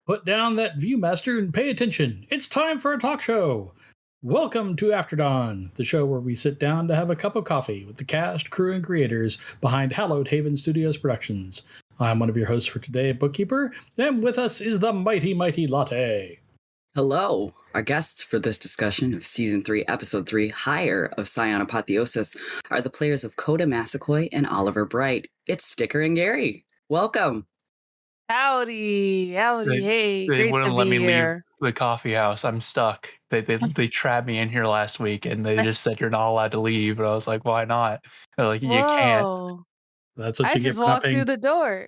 Put down that Viewmaster and pay attention. It's time for a talk show. Welcome to After Dawn, the show where we sit down to have a cup of coffee with the cast, crew, and creators behind Hallowed Haven Studios Productions. I'm one of your hosts for today, Bookkeeper, and with us is the mighty Latte. Hello. Our guests for this discussion of Season 3, Episode 3, Higher of Scion Apotheosis are the players of Coda Massaquoi and Oliver Bright. It's Sticker and Gary. Welcome. Howdy. Hey, They great wouldn't to let be me here. leave the coffee house. I'm stuck. They trapped me in here last week, and they just said you're not allowed to leave. And I was like, why not? They're like, you can't. Whoa. That's what I you get just for not walked paying. through the door.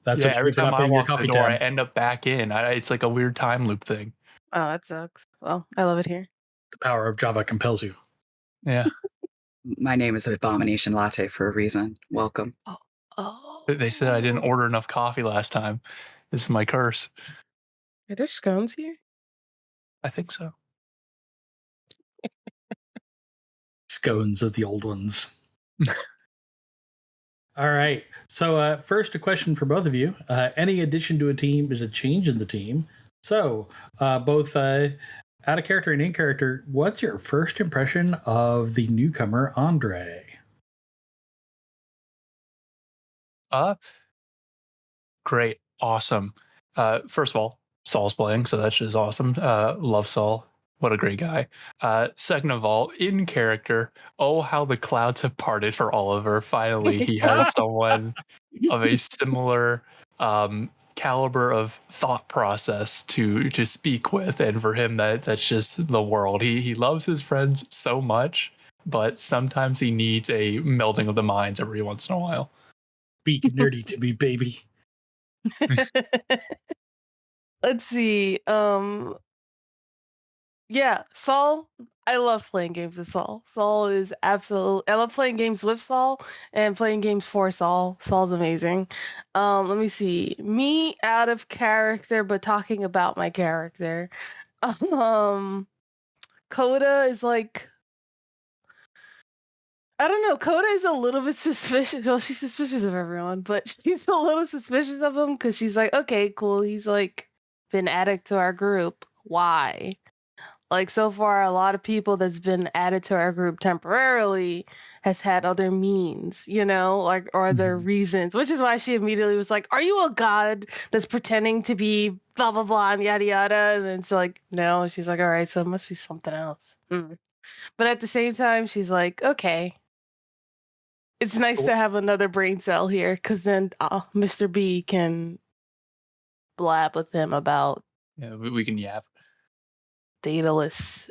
That's Yeah, what you every get for time not I paying your walk the coffee door, I tab. end up back in. It's like a weird time loop thing. Oh, that sucks. Well, I love it here. The power of Java compels you. Yeah. My name is Abomination Latte for a reason. Welcome. Oh. They said I didn't order enough coffee last time. This is my curse. Are there scones here? I think so. Scones of the old ones. All right. So first, a question for both of you. Any addition to a team is a change in the team. So both out of character and in character, what's your first impression of the newcomer, Andre? Great. Awesome. First of all, Saul's playing, so that's just awesome. Love Saul. What a great guy. Second of all, in character, oh, how the clouds have parted for Oliver. Finally, he has someone of a similar caliber of thought process to speak with, and for him, that's just the world. He loves his friends so much, but sometimes he needs a melding of the minds every once in a while. Speak nerdy to me, baby. Let's see. Yeah, Saul. I love playing games with Saul. Saul is absolutely. I love playing games with Saul and playing games for Saul. Saul's amazing. Let me see. Me out of character, but talking about my character. Coda is like, I don't know. Coda is a little bit suspicious. Well, she's suspicious of everyone, but she's a little suspicious of him because she's like, okay, cool. He's like been added to our group. Why? Like so far, a lot of people that's been added to our group temporarily has had other means, like or other reasons, which is why she immediately was like, "Are you a god that's pretending to be blah blah blah and yada yada?" And then it's like, no. And she's like, "All right, so it must be something else." But at the same time, she's like, "Okay, it's nice to have another brain cell here, because then Mr. B can blab with him about We can yap. dataless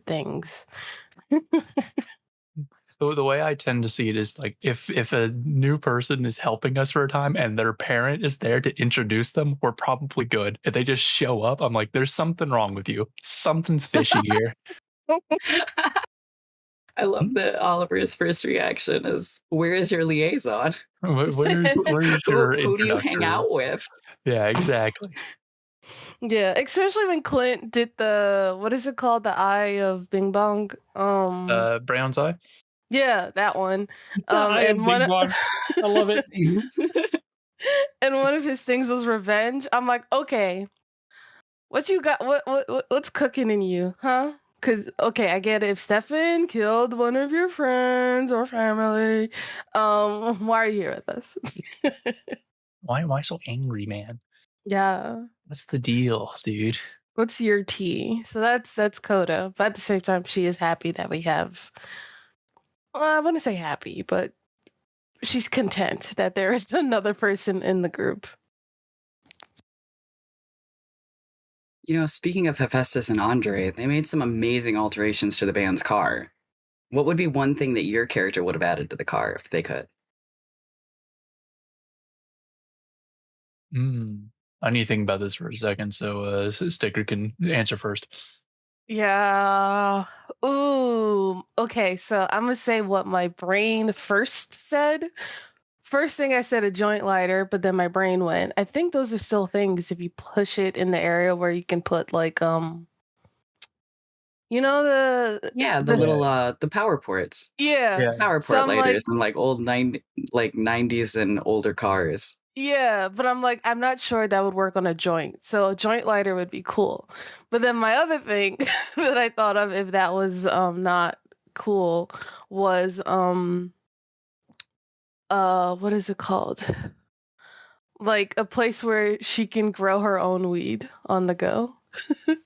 things." The way I tend to see it is like if a new person is helping us for a time and their parent is there to introduce them, we're probably good. If they just show up, I'm like, there's something wrong with you. Something's fishy here. I love that Oliver's first reaction is, where is your liaison? Where's your who do you hang introductor? out with? Yeah, exactly. Yeah, especially when Clint did the, what is it called? The Eye of Bing Bong. Brown's Eye? Yeah, that one. And Big Bong. I love it. And one of his things was revenge. I'm like, okay, what you got? What's cooking in you, huh? Because okay, I get it. If Stefan killed one of your friends or family, why are you here with us? Why so angry, man? Yeah. What's the deal, dude? What's your tea? So that's Coda. But at the same time, she is happy that we have. Well, I wouldn't say happy, but she's content that there is another person in the group. Speaking of Hephaestus and Andre, they made some amazing alterations to the band's car. What would be one thing that your character would have added to the car if they could? I need to think about this for a second, so Sticker can answer first. Yeah. Ooh. Okay, so I'm gonna say what my brain first said. First thing I said, a joint lighter, but then my brain went, I think those are still things if you push it in the area where you can put like the little the power ports. Yeah. Power port lighters in like old 90s and older cars. Yeah, but I'm like, I'm not sure that would work on a joint. So a joint lighter would be cool. But then my other thing that I thought of if that was not cool was what is it called? Like a place where she can grow her own weed on the go. You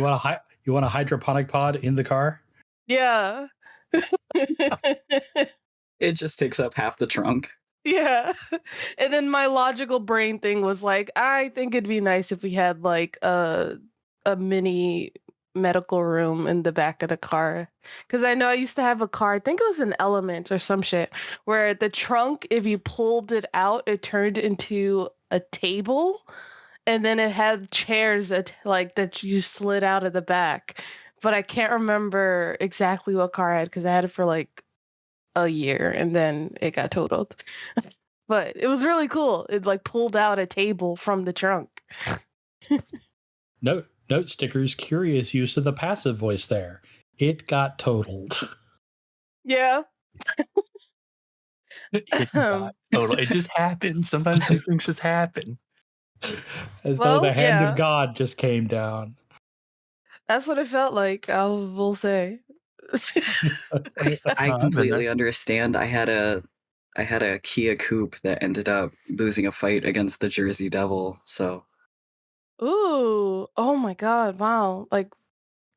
want a hydroponic pod in the car? Yeah. It just takes up half the trunk. Yeah. And then my logical brain thing was like, I think it'd be nice if we had like a mini medical room in the back of the car. Cause I know I used to have a car, I think it was an Element or some shit, where the trunk, if you pulled it out, it turned into a table. And then it had chairs that you slid out of the back. But I can't remember exactly what car I had because I had it for like a year and then it got totaled. But it was really cool. It like pulled out a table from the trunk. Note stickers, curious use of the passive voice there. It got totaled. Yeah. It got total. It just happens. Sometimes these things just happen. As though the hand yeah. of God just came down. That's what it felt like, I will say. I I've been completely there. understand. I had a Kia Coupe that ended up losing a fight against the Jersey Devil. So Ooh. Oh my God. Wow. Like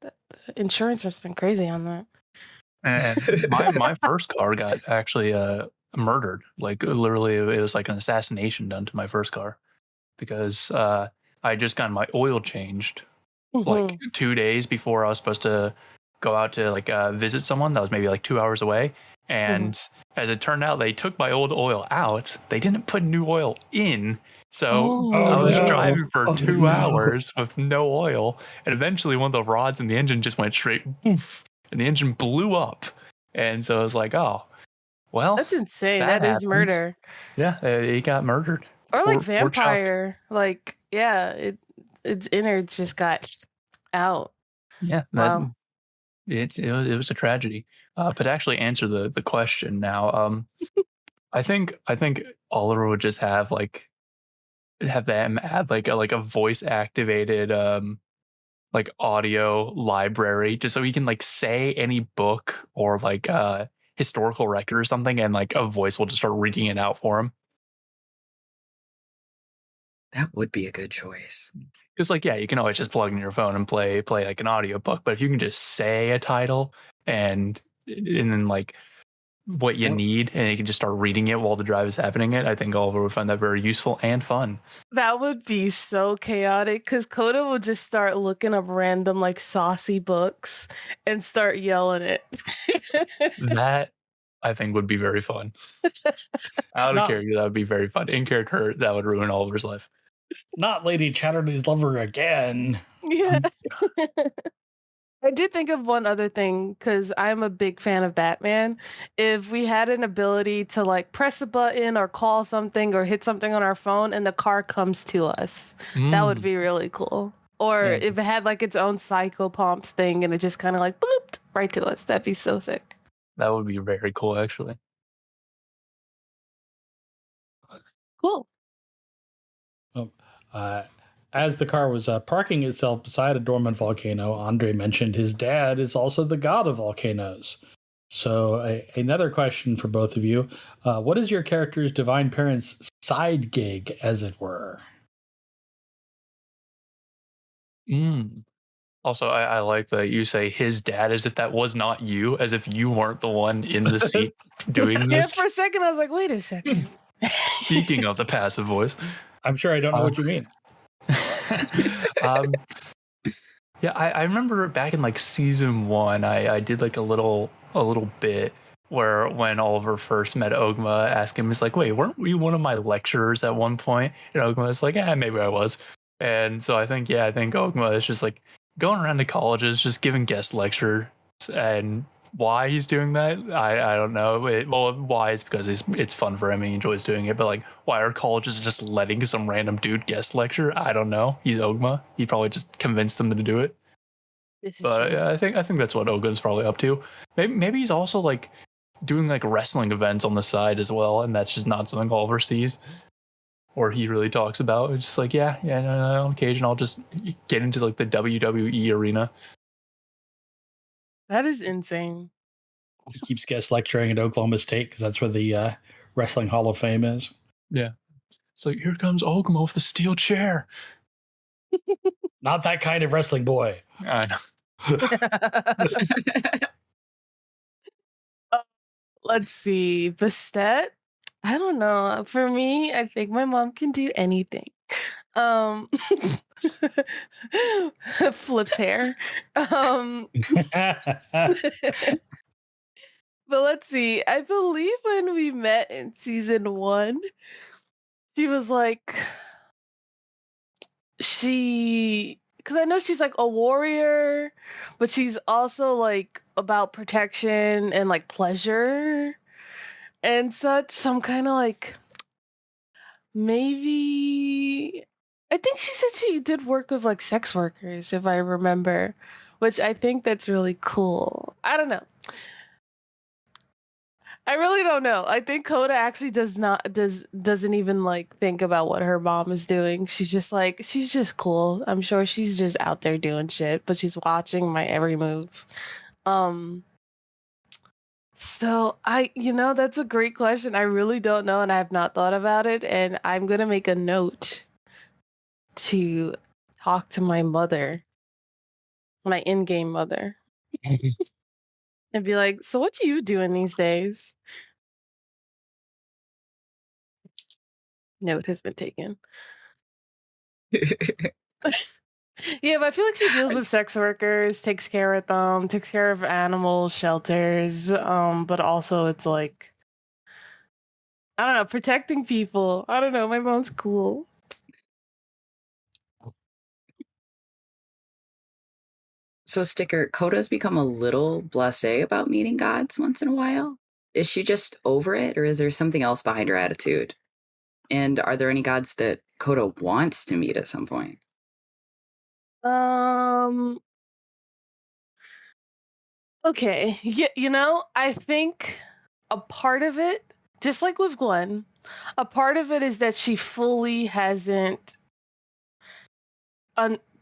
the insurance must have been crazy on that. And my first car got actually murdered. Like literally, it was like an assassination done to my first car because I had just gotten my oil changed like 2 days before I was supposed to go out to like visit someone that was maybe like 2 hours away. And as it turned out, they took my old oil out. They didn't put new oil in. So Oh, I was no. driving for Oh, 2 no. hours with no oil. And eventually one of the rods in the engine just went straight poof, and the engine blew up. And so I was like, oh, well, that's insane. that That is happens. murder. Yeah, he got murdered. Or like Poor Chuck. vampire. Like, yeah, its innards just got out. Yeah, Wow. it was a tragedy. But to actually answer the question now, I think Oliver would just have them add like a voice activated like audio library just so he can like say any book or like historical record or something, and like a voice will just start reading it out for him. that would be a good choice. Because like, yeah, you can always just plug in your phone and play like an audiobook, but if you can just say a title and then like what you That- need and you can just start reading it while the drive is happening, I think Oliver would find that very useful and fun. That would be so chaotic because Coda would just start looking up random like saucy books and start yelling it. That I think would be very fun. Out of Not- character, that would be very fun. In character, that would ruin Oliver's life. Not Lady Chatterley's lover again. Yeah. I did think of one other thing because I'm a big fan of Batman. If we had an ability to like press a button or call something or hit something on our phone and the car comes to us, that would be really cool. Or Yeah. if it had like its own psychopomps thing and it just kind of like blooped right to us, that'd be so sick. That would be very cool, actually. Cool. As the car was parking itself beside a dormant volcano, Andre mentioned his dad is also the god of volcanoes. So another question for both of you. What is your character's divine parent's side gig, as it were? Also, I like that you say his dad as if that was not you, as if you weren't the one in the seat doing Yeah, this. for a second I was like, wait a second. Speaking of the passive voice. I'm sure I don't know what you mean. Yeah, I remember back in like season 1, I did like a little bit where when Oliver first met Ogma, asked him, he's like, wait, weren't we one of my lecturers at one point? And Ogma was like, yeah, maybe I was. And so I think Ogma is just like going around to colleges, just giving guest lectures, and why he's doing that, I don't know. Why is because it's fun for him and he enjoys doing it, but like why are colleges just letting some random dude guest lecture? I don't know. He's Ogma. He probably just convinced them to do it. This is But true. I think that's what Ogma's probably up to. Maybe he's also like doing like wrestling events on the side as well, and that's just not something Oliver sees. or he really talks about. It's just like, no, on occasion I'll just get into like the WWE arena. That is insane. He keeps guest lecturing at Oklahoma State because that's where the Wrestling Hall of Fame is. Yeah. It's like, here comes Ogma with the steel chair. Not that kind of wrestling, boy. I know. Let's see. Bastet? I don't know. For me, I think my mom can do anything. Flips hair. But let's see. I believe when we met in season 1, she was like, because I know she's like a warrior, but she's also like about protection and like pleasure and such. So I'm kind of like, maybe, I think she said she did work with like sex workers, if I remember, which I think that's really cool. I don't know. I really don't know. I think Coda actually doesn't even like think about what her mom is doing. She's just cool. I'm sure she's just out there doing shit, but she's watching my every move. So that's a great question. I really don't know, and I have not thought about it. And I'm gonna make a note to talk to my mother, my in-game mother, and be like, "So what do you doing these days?" Note has been taken. Yeah, but I feel like she deals with sex workers, takes care of them, takes care of animal shelters. But also it's like, I don't know, protecting people. I don't know. My mom's cool. So, Sticker, Coda's become a little blasé about meeting gods once in a while. Is she just over it, or is there something else behind her attitude? And are there any gods that Coda wants to meet at some point? Okay. Yeah, I think a part of it, just like with Gwen, a part of it is that she fully hasn't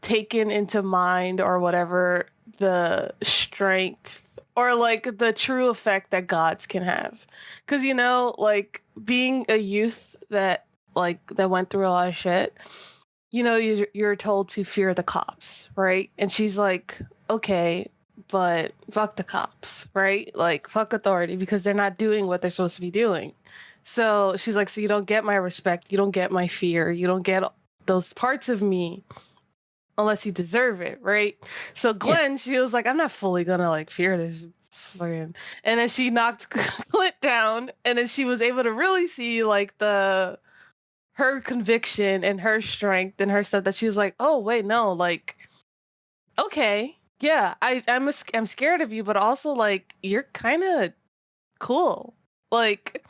taken into mind or whatever the strength or like the true effect that gods can have. Because, like being a youth that went through a lot of shit, you're told to fear the cops, right? And she's like, okay, but fuck the cops, right? Like, fuck authority because they're not doing what they're supposed to be doing. So she's like, so you don't get my respect, you don't get my fear, you don't get those parts of me unless you deserve it, right? So Gwen, she was like, I'm not fully gonna like fear this fucking, and then she knocked Clint down, and then she was able to really see like her conviction and her strength and her stuff that she was like, oh wait, no, like, okay, yeah, I'm scared of you, but also like you're kind of cool. Like,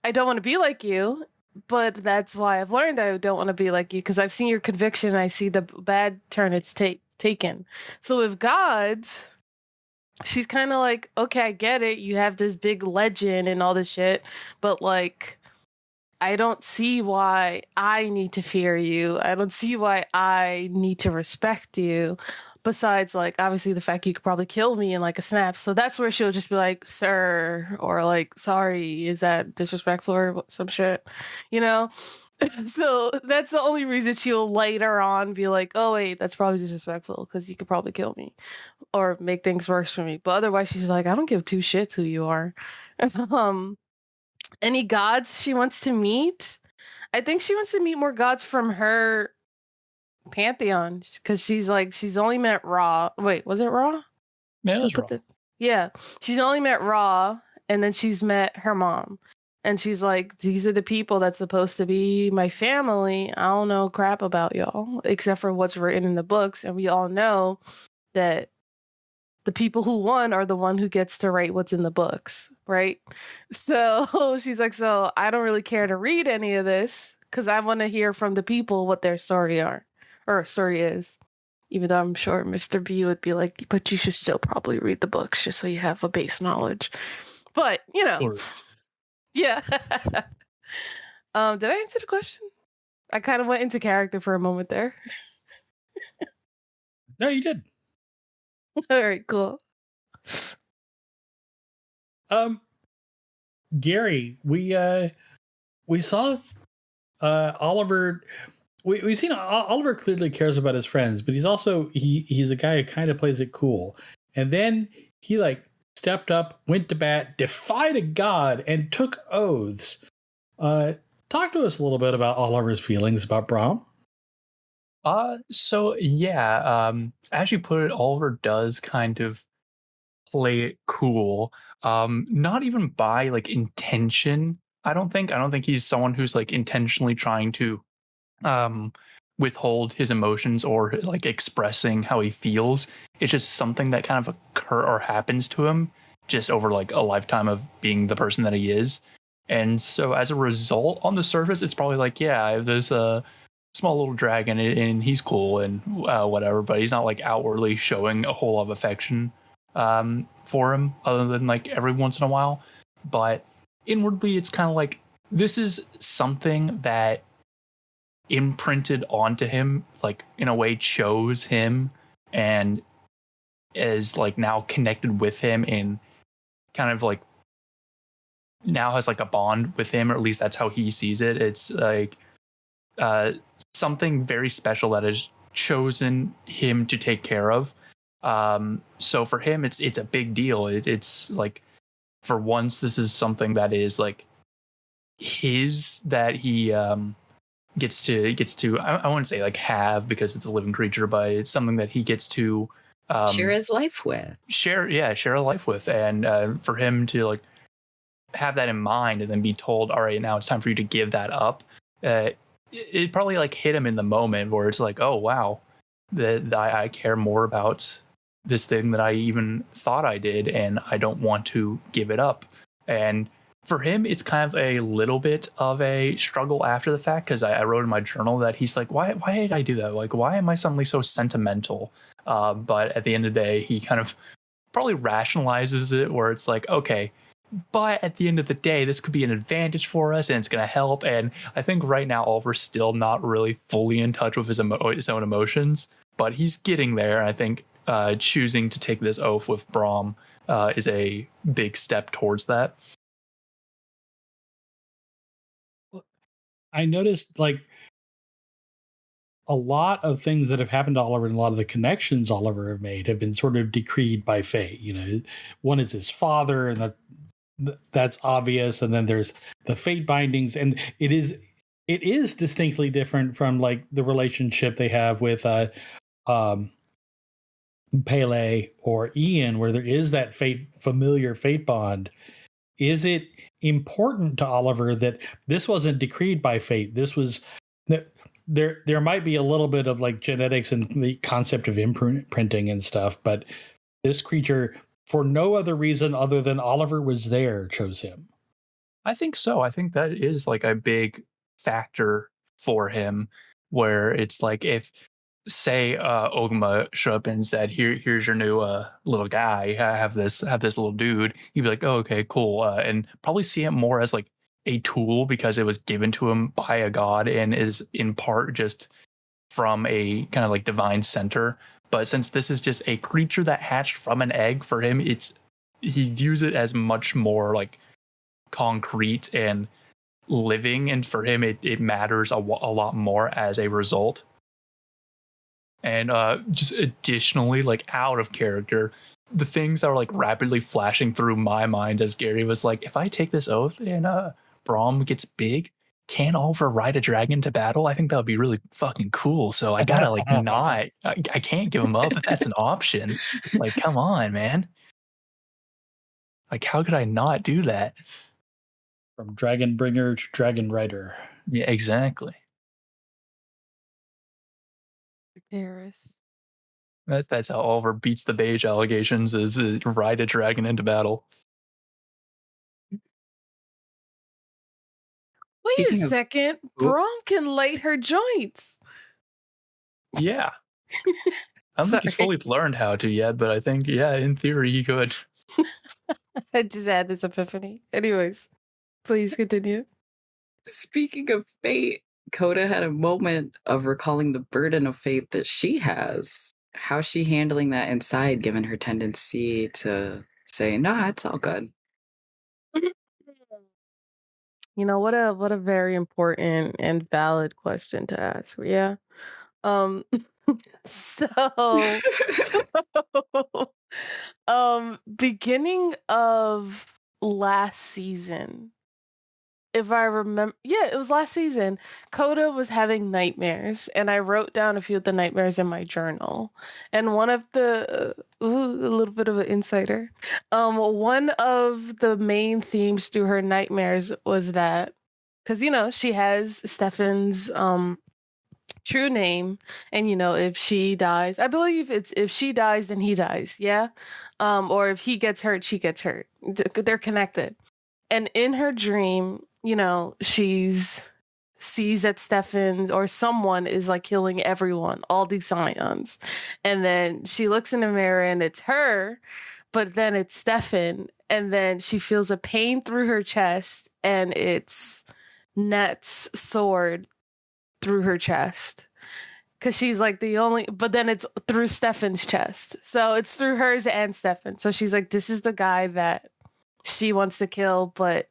I don't want to be like you, but that's why I've learned I don't want to be like you because I've seen your conviction and I see the bad turn it's taken. So with gods, she's kind of like, okay, I get it. You have this big legend and all this shit, but like, I don't see why I need to fear you. I don't see why I need to respect you. Besides, like, obviously the fact you could probably kill me in like a snap. So that's where she'll just be like, sir, or like, sorry, is that disrespectful or some shit, you know? So that's the only reason she'll later on be like, oh, wait, that's probably disrespectful because you could probably kill me or make things worse for me. But otherwise, she's like, I don't give two shits who you are. Any gods she wants to meet? I think she wants to meet more gods from her pantheon because she's only met Ra. Wait, was it Ra? Man, it's Ra. Yeah, she's only met Ra, and then she's met her mom, and she's like, these are the people that's supposed to be my family. I don't know crap about y'all except for what's written in the books, and we all know that the people who won are the one who gets to write what's in the books, right? So she's like, so I don't really care to read any of this because I want to hear from the people what their story is. Even though I'm sure Mr. B would be like, but you should still probably read the books just so you have a base knowledge. But, Correct. yeah. Did I answer the question? I kind of went into character for a moment there. No, you did. All right, cool. Gary, we saw Oliver. We've seen Oliver clearly cares about his friends, but he's a guy who kind of plays it cool. And then he like stepped up, went to bat, defied a god, and took oaths. Talk to us a little bit about Oliver's feelings about Brahm. So yeah, as you put it, Oliver does kind of play it cool. Not even by like intention. I don't think he's someone who's like intentionally trying to um withhold his emotions or like expressing how he feels. It's just something that kind of occur or happens to him just over like a lifetime of being the person that he is. And so as a result, on the surface, it's probably like, yeah, I have this small little dragon and he's cool and whatever, but he's not like outwardly showing a whole lot of affection for him other than like every once in a while. But inwardly, it's kind of like this is something that imprinted onto him, like in a way chose him and is like now connected with him and kind of like now has like a bond with him, or at least that's how he sees it. It's like uh, something very special that has chosen him to take care of. So for him, it's a big deal. It's like for once, this is something that is like his that he gets to. I wouldn't say like have because it's a living creature, but it's something that he gets to Share his life with. share a life with, and for him to like have that in mind and then be told, all right, now it's time for you to give that up. It probably like hit him in the moment where it's like, oh wow, that I care more about this thing that I even thought I did, and I don't want to give it up. And for him, it's kind of a little bit of a struggle after the fact because I wrote in my journal that he's like, why did I do that? Like, why am I suddenly so sentimental? But at the end of the day, he kind of probably rationalizes it where it's like, okay, but at the end of the day, this could be an advantage for us and it's going to help. And I think right now, Oliver's still not really fully in touch with his own emotions, but he's getting there. I think choosing to take this oath with Brahm is a big step towards that. I noticed like a lot of things that have happened to Oliver and a lot of the connections Oliver have made have been sort of decreed by fate. You know, one is his father, and that's obvious. And then there's the fate bindings, and it is distinctly different from like the relationship they have with Pele or Ian, where there is that familiar fate bond. Is it important to Oliver that this wasn't decreed by fate? This was there might be a little bit of like genetics and the concept of imprinting and stuff, but this creature, for no other reason other than Oliver was there, chose him. I think so. I think that is like a big factor for him where it's like if say Ogma showed up and said, here's your new little guy, have this little dude, he'd be like, oh, okay, cool. And probably see it more as like a tool because it was given to him by a god and is in part just from a kind of like divine center. But since this is just a creature that hatched from an egg, for him he views it as much more like concrete and living, and for him it matters a lot more as a result. And just additionally, like out of character, the things that are like rapidly flashing through my mind as Gary was like, if I take this oath and Brahm gets big, can Oliver ride a dragon to battle? I think that would be really fucking cool. So I gotta like not, I can't give him up if that's an option. Like, come on, man. Like, how could I not do that? From Dragon Bringer to Dragon Rider. Yeah, exactly. Paris. That's how Oliver beats the beige allegations is ride a dragon into battle. Wait Speaking a of- second. Brahm can light her joints. Yeah. I don't think he's fully learned how to yet, but I think, yeah, in theory he could. I just had this epiphany. Anyways, please continue. Speaking of fate, Coda had a moment of recalling the burden of fate that she has. How's she handling that inside, given her tendency to say, "Nah, it's all good"? You know, what a very important and valid question to ask. Yeah. Um so beginning of last season, if I remember, yeah, it was last season. Coda was having nightmares, and I wrote down a few of the nightmares in my journal. And one of the, a little bit of an insider, one of the main themes to her nightmares was that, because she has Stefan's true name, and if she dies, I believe it's if she dies, then he dies, yeah, or if he gets hurt, she gets hurt. They're connected. And in her dream, she's sees that Stefan's or someone is like killing everyone, all these scions. And then she looks in the mirror and it's her, but then it's Stefan. And then she feels a pain through her chest and it's Net's sword through her chest. Cause she's like the only, but then it's through Stefan's chest. So it's through hers and Stefan. So she's like, this is the guy that she wants to kill, but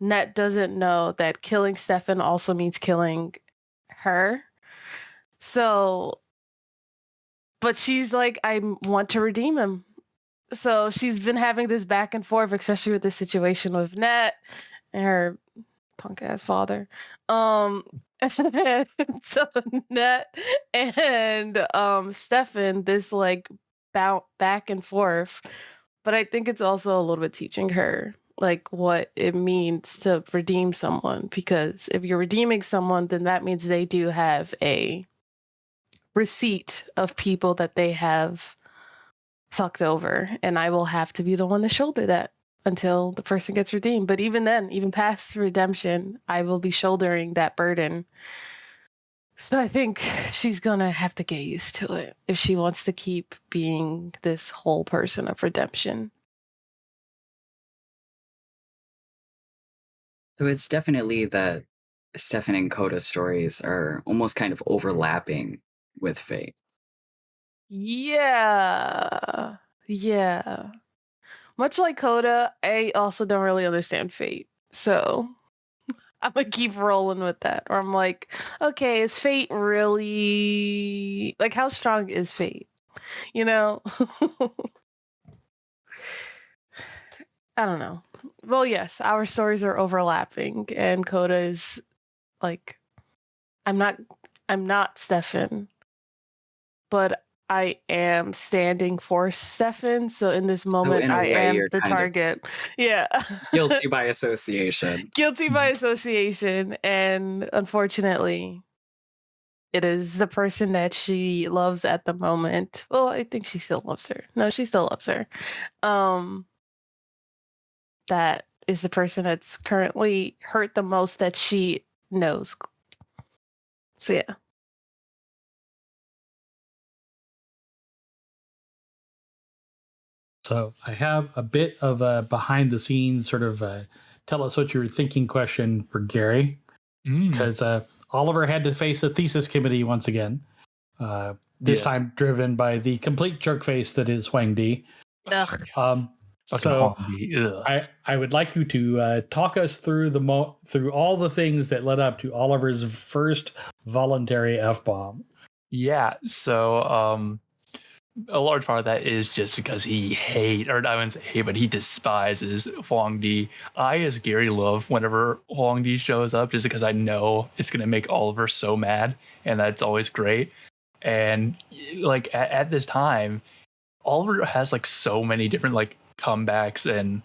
Net doesn't know that killing Stefan also means killing her. So, but she's like, I want to redeem him. So she's been having this back and forth, especially with the situation with Net and her punk ass father. So Net and Stefan, this like back and forth. But I think it's also a little bit teaching her like what it means to redeem someone, because if you're redeeming someone, then that means they do have a receipt of people that they have fucked over, and I will have to be the one to shoulder that until the person gets redeemed. But even then, even past redemption, I will be shouldering that burden. So I think she's gonna have to get used to it if she wants to keep being this whole person of redemption. So it's definitely that Stefan and Coda's stories are almost kind of overlapping with fate. Yeah. Yeah. Much like Coda, I also don't really understand fate. So I'm gonna keep rolling with that. Or I'm like, okay, is fate really like how strong is fate? You know? I don't know. Well, yes, our stories are overlapping, and Coda is like, I'm not Stefan, but I am standing for Stefan. So in this So moment, in a I way, am you're the kind of target. Yeah. guilty by association. Guilty by association. And unfortunately, it is the person that she loves at the moment. Well, I think she still loves her. No, she still loves her. Um, that is the person that's currently hurt the most that she knows. So yeah. So I have a bit of a behind the scenes sort of tell us what you were thinking question for Gary, because Oliver had to face a thesis committee once again. This time driven by the complete jerk face that is Huang Di. So I would like you to talk us through through all the things that led up to Oliver's first voluntary F-bomb. Yeah, so a large part of that is just because he I wouldn't say hate, but he despises Huang Di. I, as Gary, love whenever Huang Di shows up, just because I know it's going to make Oliver so mad, and that's always great. And like at this time, Oliver has like so many different like comebacks and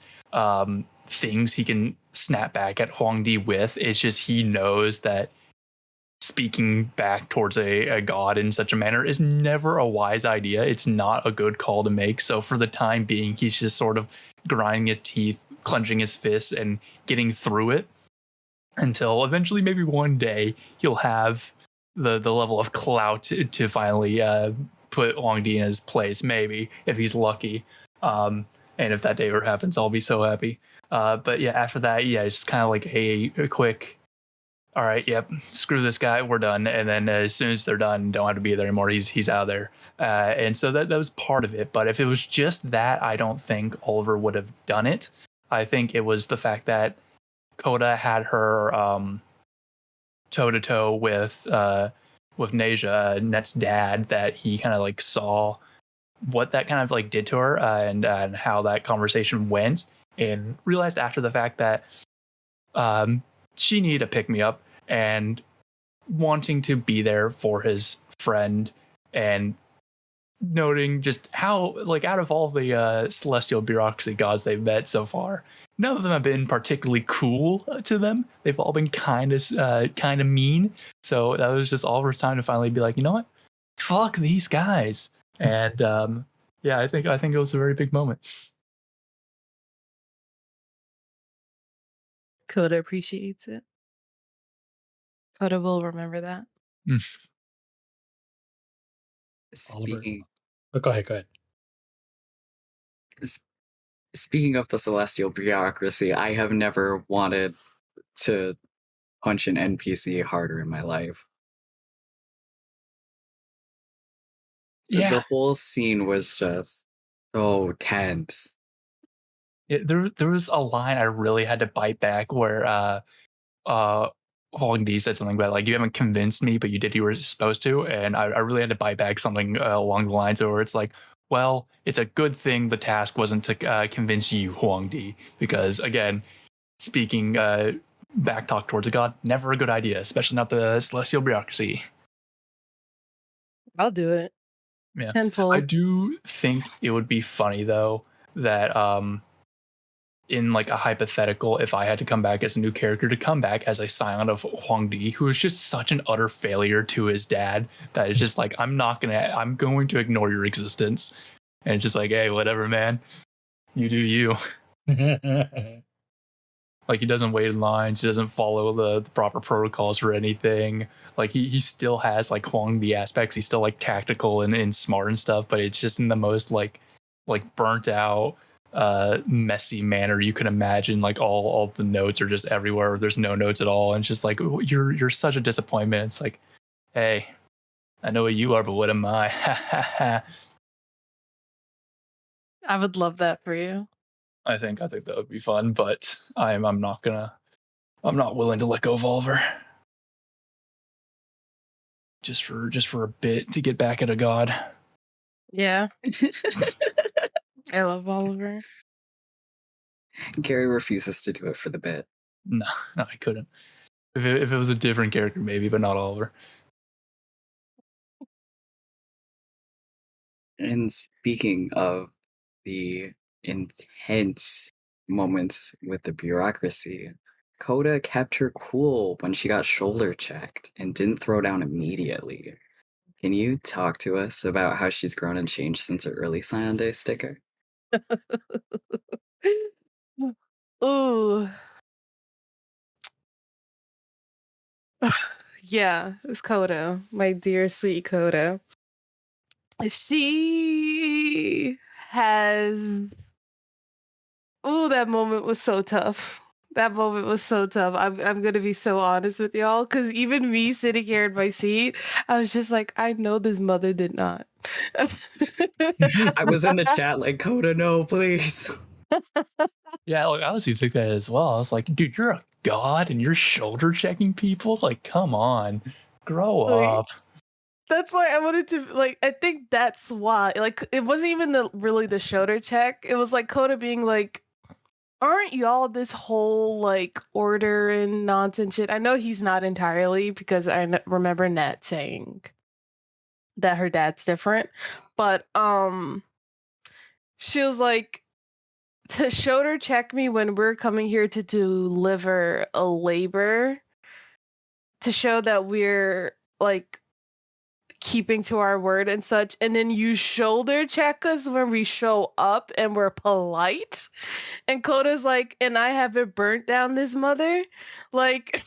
things he can snap back at Huang Di with. It's just he knows that speaking back towards a god in such a manner is never a wise idea. It's not a good call to make. So for the time being, he's just sort of grinding his teeth, clenching his fists, and getting through it until eventually, maybe one day, he'll have the level of clout to finally put Huang Di in his place, maybe, if he's lucky. And if that day ever happens, I'll be so happy. But yeah, after that, yeah, it's kind of like a quick all right, yep, screw this guy, we're done. And then as soon as they're done, don't have to be there anymore. He's out of there. And so that was part of it. But if it was just that, I don't think Oliver would have done it. I think it was the fact that Coda had her toe to toe with Nasia, Net's dad, that he kind of like saw what that kind of like did to her, and how that conversation went, and realized after the fact that she needed to pick me up, and wanting to be there for his friend, and noting just how, like, out of all the celestial bureaucracy gods they've met so far, none of them have been particularly cool to them. They've all been kind of mean. So that was just Oliver's time to finally be like, you know what, fuck these guys. And yeah, I think it was a very big moment. Coda appreciates it. Coda will remember that. Speaking, Go ahead. speaking of the celestial bureaucracy, I have never wanted to punch an NPC harder in my life. Yeah, The whole scene was just so tense. there was a line I really had to bite back where Hong D said something about, like, you haven't convinced me, but you did what you were supposed to. And I really had to bite back something along the lines where it's like, well, it's a good thing the task wasn't to convince you, Huang Di, because again, speaking back talk towards a god, never a good idea, especially not the celestial bureaucracy. I'll do it. Yeah, Tenfold. I do think it would be funny though that in like a hypothetical, if I had to come back as a new character, to come back as a scion of Huang Di, who is just such an utter failure to his dad, that is just like, I'm going to ignore your existence. And it's just like, hey, whatever, man, you do you. Like, he doesn't wait in lines, he doesn't follow the proper protocols for anything. Like, he still has like Huang Di aspects, he's still like tactical and smart and stuff, but it's just in the most like burnt out, messy manner you can imagine. Like, all the notes are just everywhere, there's no notes at all, and it's just like, you're such a disappointment. It's like, hey, I know what you are, but what am I? I would love that for you. I think that would be fun, but I'm not willing to let go of Oliver just for a bit to get back at a god. Yeah. I love Oliver. Gary refuses to do it for the bit. No, I couldn't. If it was a different character, maybe, but not Oliver. And speaking of the intense moments with the bureaucracy, Coda kept her cool when she got shoulder checked and didn't throw down immediately. Can you talk to us about how she's grown and changed since her early Scion Day sticker? Ooh. Yeah, it's Coda, my dear sweet Coda. She has. Ooh, that moment was so tough. That moment was so tough. I'm gonna be so honest with y'all, because even me sitting here in my seat, I was just like, I know this mother did not. I was in the chat like, Coda, no, please. Yeah, like, I honestly think that as well. I was like, dude, you're a god and you're shoulder checking people? Like, come on, grow up. That's why I wanted to, like, I think that's why, like, it wasn't even really the shoulder check. It was like Coda being like, aren't y'all this whole like order and nonsense shit? I know he's not entirely, because I remember Nat saying that her dad's different, but she was like, to shoulder check me when we're coming here to deliver a labor, to show that we're like keeping to our word and such, and then you shoulder check us when we show up and we're polite. And Coda's like, and I haven't burnt down this mother, like.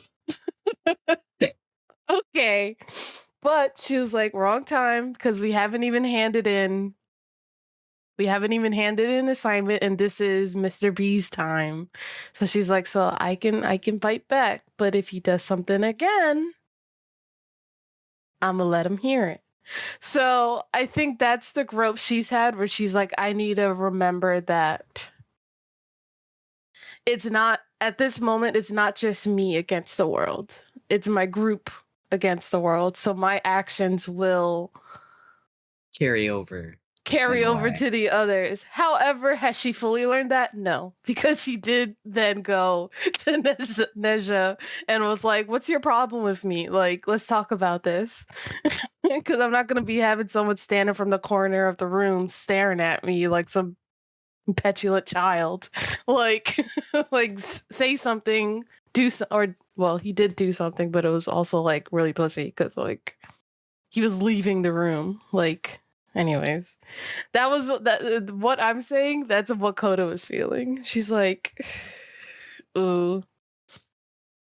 Okay, but she was like, wrong time, because we haven't even handed in We haven't even handed in an assignment, and this is Mr. B's time. So she's like, so I can fight back, but if he does something again, I'm gonna let him hear it. So I think that's the growth she's had, where she's like, I need to remember that it's not, at this moment, it's not just me against the world. It's my group against the world. So my actions will Carry over to the others. However, has she fully learned that? No, because she did then go to Neja and was like, what's your problem with me? Like, let's talk about this. Because I'm not going to be having someone standing from the corner of the room staring at me like some petulant child. Like, like say something, well, he did do something, but it was also like really pussy because like he was leaving the room. Like, anyways, that was that. What I'm saying, that's what Coda was feeling. She's like, ooh,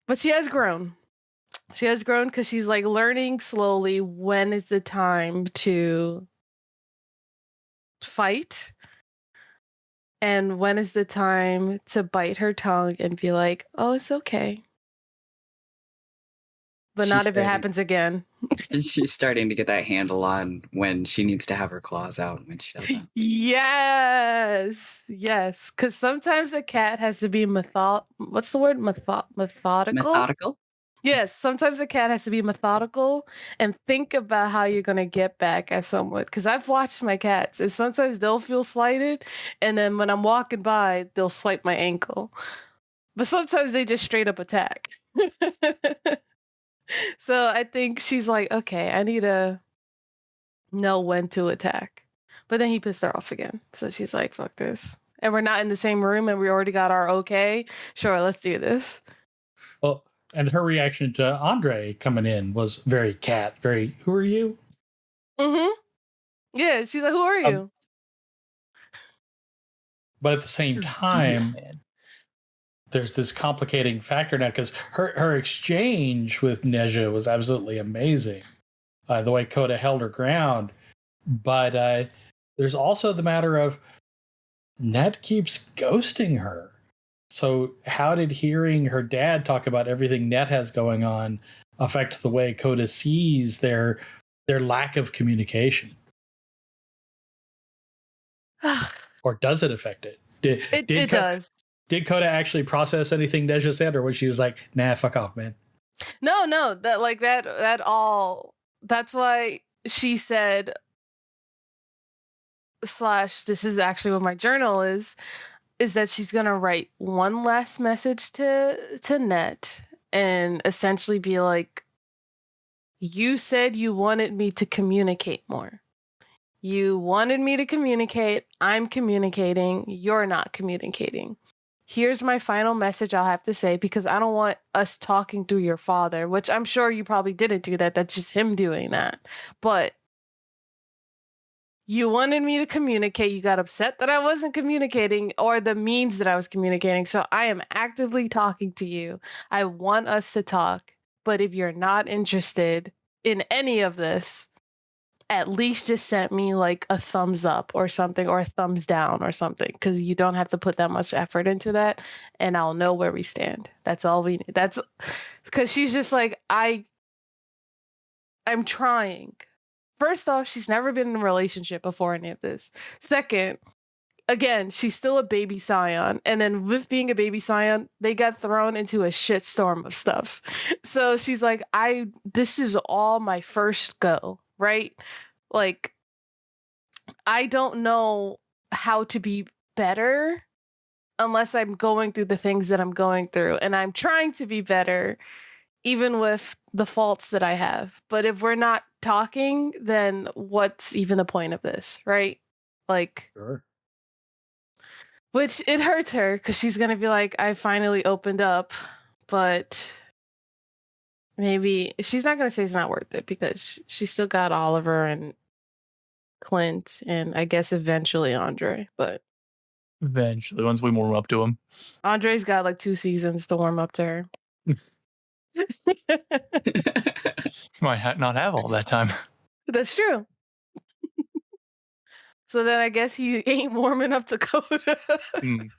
but she has grown. She has grown because she's like learning slowly when is the time to fight and when is the time to bite her tongue and be like, oh, it's okay. But She's not if it starting- happens again. She's starting to get that handle on when she needs to have her claws out when she doesn't. Yes. Because sometimes a cat has to be what's the word? Methodical? Methodical? Yes, sometimes a cat has to be methodical and think about how you're going to get back at someone. Because I've watched my cats, and sometimes they'll feel slighted, and then when I'm walking by, they'll swipe my ankle. But sometimes they just straight up attack. So I think she's like, okay, I need to know when to attack. But then he pissed her off again. So she's like, fuck this. And we're not in the same room, and we already got our okay. Sure, let's do this. Well, and her reaction to Andre coming in was very cat, very, who are you? Mm-hmm. Yeah, she's like, who are you? But at the same time, there's this complicating factor now because her exchange with Neja was absolutely amazing. The way Coda held her ground. But there's also the matter of Net keeps ghosting her. So how did hearing her dad talk about everything Net has going on affect the way Coda sees their lack of communication? Or does it affect it? It does. Did Coda actually process anything Neja said, or was she was like, nah, fuck off, man? No, that all, that's why she said, / this is actually what my journal is that she's gonna write one last message to Net and essentially be like, you said you wanted me to communicate more. You wanted me to communicate. I'm communicating. You're not communicating. Here's my final message I'll have to say, because I don't want us talking through your father, which I'm sure you probably didn't do that. That's just him doing that. But you wanted me to communicate. You got upset that I wasn't communicating, or the means that I was communicating. So I am actively talking to you. I want us to talk. But if you're not interested in any of this, at least just send me like a thumbs up or something, or a thumbs down or something, because you don't have to put that much effort into that, and I'll know where we stand. That's all we need. That's because she's just like, I'm trying. First off, she's never been in a relationship before any of this. Second, again, she's still a baby scion. And then with being a baby scion, they got thrown into a shitstorm of stuff. So she's like, this is all my first go, right? Like, I don't know how to be better unless I'm going through the things that I'm going through. And I'm trying to be better, even with the faults that I have. But if we're not talking, then what's even the point of this, right? Like, Sure. which it hurts her because she's going to be like, I finally opened up, but maybe she's not going to say it's not worth it, because she still got Oliver and Clint and I guess eventually Andre. But Eventually, once we warm up to him. Andre's got like 2 seasons to warm up to her. Might not have all that time. That's true. So then I guess he ain't warming up to Coda. Mm.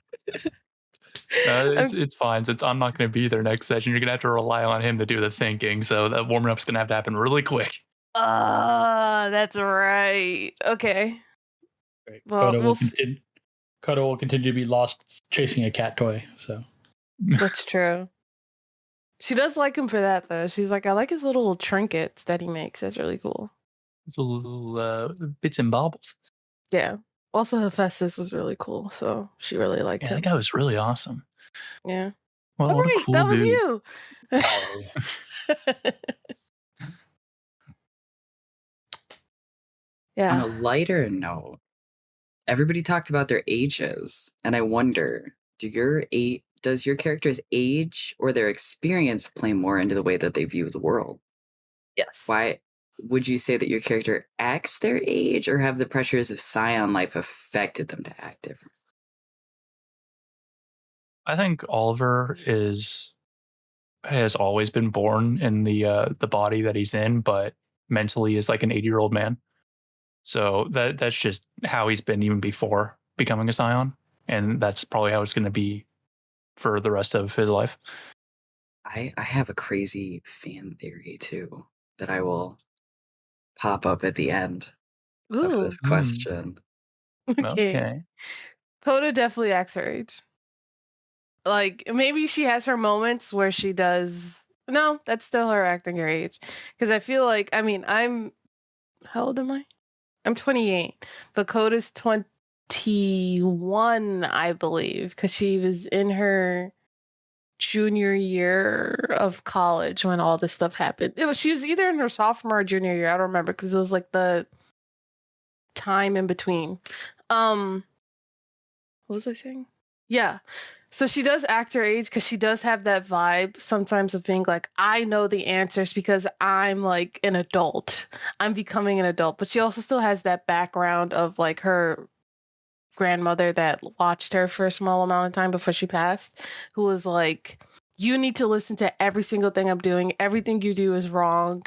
I'm- It's fine. Since I'm not going to be there next session, you're going to have to rely on him to do the thinking. So that warming up's going to have to happen really quick. That's right. Okay. Right. Well, we'll see. Coda will continue to be lost chasing a cat toy. So That's true. She does like him for that, though. She's like, I like his little trinkets that he makes. That's really cool. It's a little bits and bobbles. Yeah. Also, Hephaestus was really cool, so she really liked Yeah, him. that guy was really awesome. Yeah. Well, All what a right, cool that was dude. you. On Yeah. a lighter note, everybody talked about their ages, and I wonder, does your character's age or their experience play more into the way that they view the world? Yes. Why would you say that your character acts their age, or have the pressures of Scion life affected them to act different? I think Oliver has always been born in the body that he's in, but mentally is like an 80-year-old man. So that's just how he's been even before becoming a Scion, and that's probably how it's going to be for the rest of his life. I have a crazy fan theory too that I will pop up at the end of Ooh. this question. Okay. Coda definitely acts her age. Like, maybe she has her moments where she does. No, that's still her acting her age. Because I feel like, I mean, how old am I? I'm 28, but Coda's 21, I believe, because she was in her junior year of college when all this stuff happened. She was either in her sophomore or junior year. I don't remember because it was like the time in between. What was I saying? Yeah. So she does act her age because she does have that vibe sometimes of being like, I know the answers because I'm like an adult. I'm becoming an adult. But she also still has that background of like her grandmother that watched her for a small amount of time before she passed, who was like, you need to listen to every single thing I'm doing. Everything you do is wrong.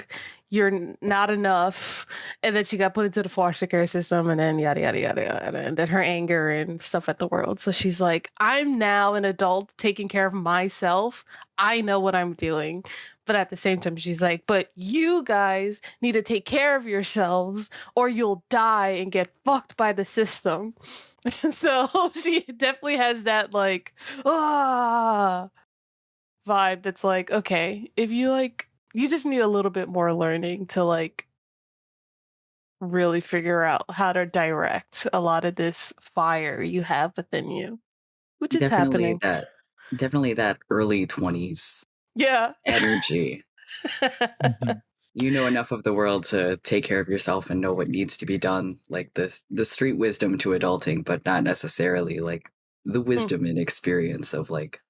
You're not enough. And then she got put into the foster care system and then yada, yada, yada, yada. And then her anger and stuff at the world. So she's like, I'm now an adult taking care of myself. I know what I'm doing. But at the same time, she's like, but you guys need to take care of yourselves or you'll die and get fucked by the system. So she definitely has that like vibe that's like, okay, if you like, you just need a little bit more learning to like really figure out how to direct a lot of this fire you have within you, which is happening. Definitely that early 20s Yeah. energy. You know enough of the world to take care of yourself and know what needs to be done, like the street wisdom to adulting, but not necessarily like the wisdom and experience of like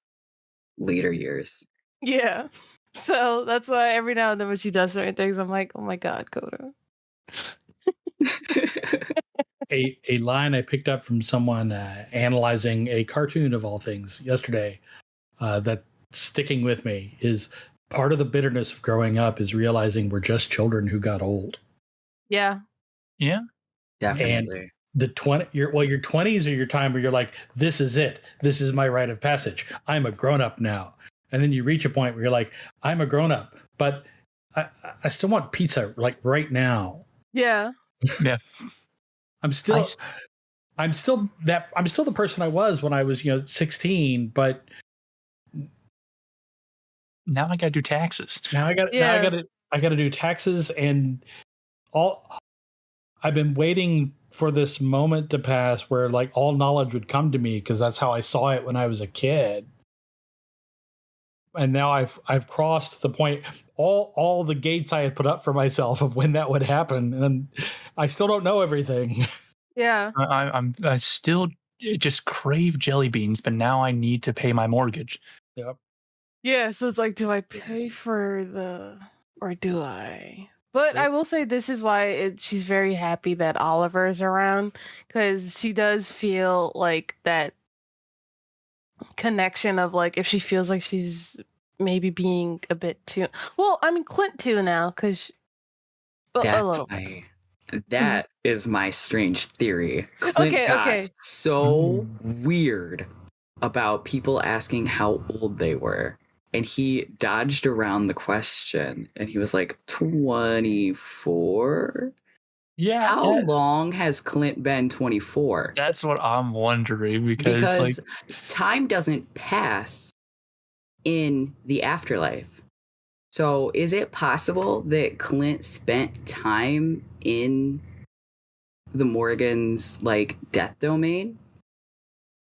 later years. Yeah. So that's why every now and then when she does certain things, I'm like, oh my God, Coda. a line I picked up from someone analyzing a cartoon of all things yesterday that's sticking with me is part of the bitterness of growing up is realizing we're just children who got old. Yeah. Yeah. Definitely. And your 20s are your time where you're like, this is it. This is my rite of passage. I'm a grown up now. And then you reach a point where you're like, I'm a grown up, but I still want pizza like right now. Yeah. Yeah. I'm still the person I was when I was 16, but now I got to do taxes. now I got to do taxes and all. I've been waiting for this moment to pass where like all knowledge would come to me because that's how I saw it when I was a kid. And now I've crossed the point, all the gates I had put up for myself of when that would happen, and I still don't know everything. Yeah. I still just crave jelly beans, but now I need to pay my mortgage. Yep. Yeah, so it's like, do I pay for or do I? But I will say this is why she's very happy that Oliver is around because she does feel like that connection of like if she feels like she's maybe being a bit too well. I mean, Clint too now because a That's little my That is my strange theory. Clint got so weird about people asking how old they were. And he dodged around the question. And he was like, 24? Yeah. How long has Clint been 24? That's what I'm wondering Because like, time doesn't pass in the afterlife. So is it possible that Clint spent time in the Morgan's like death domain?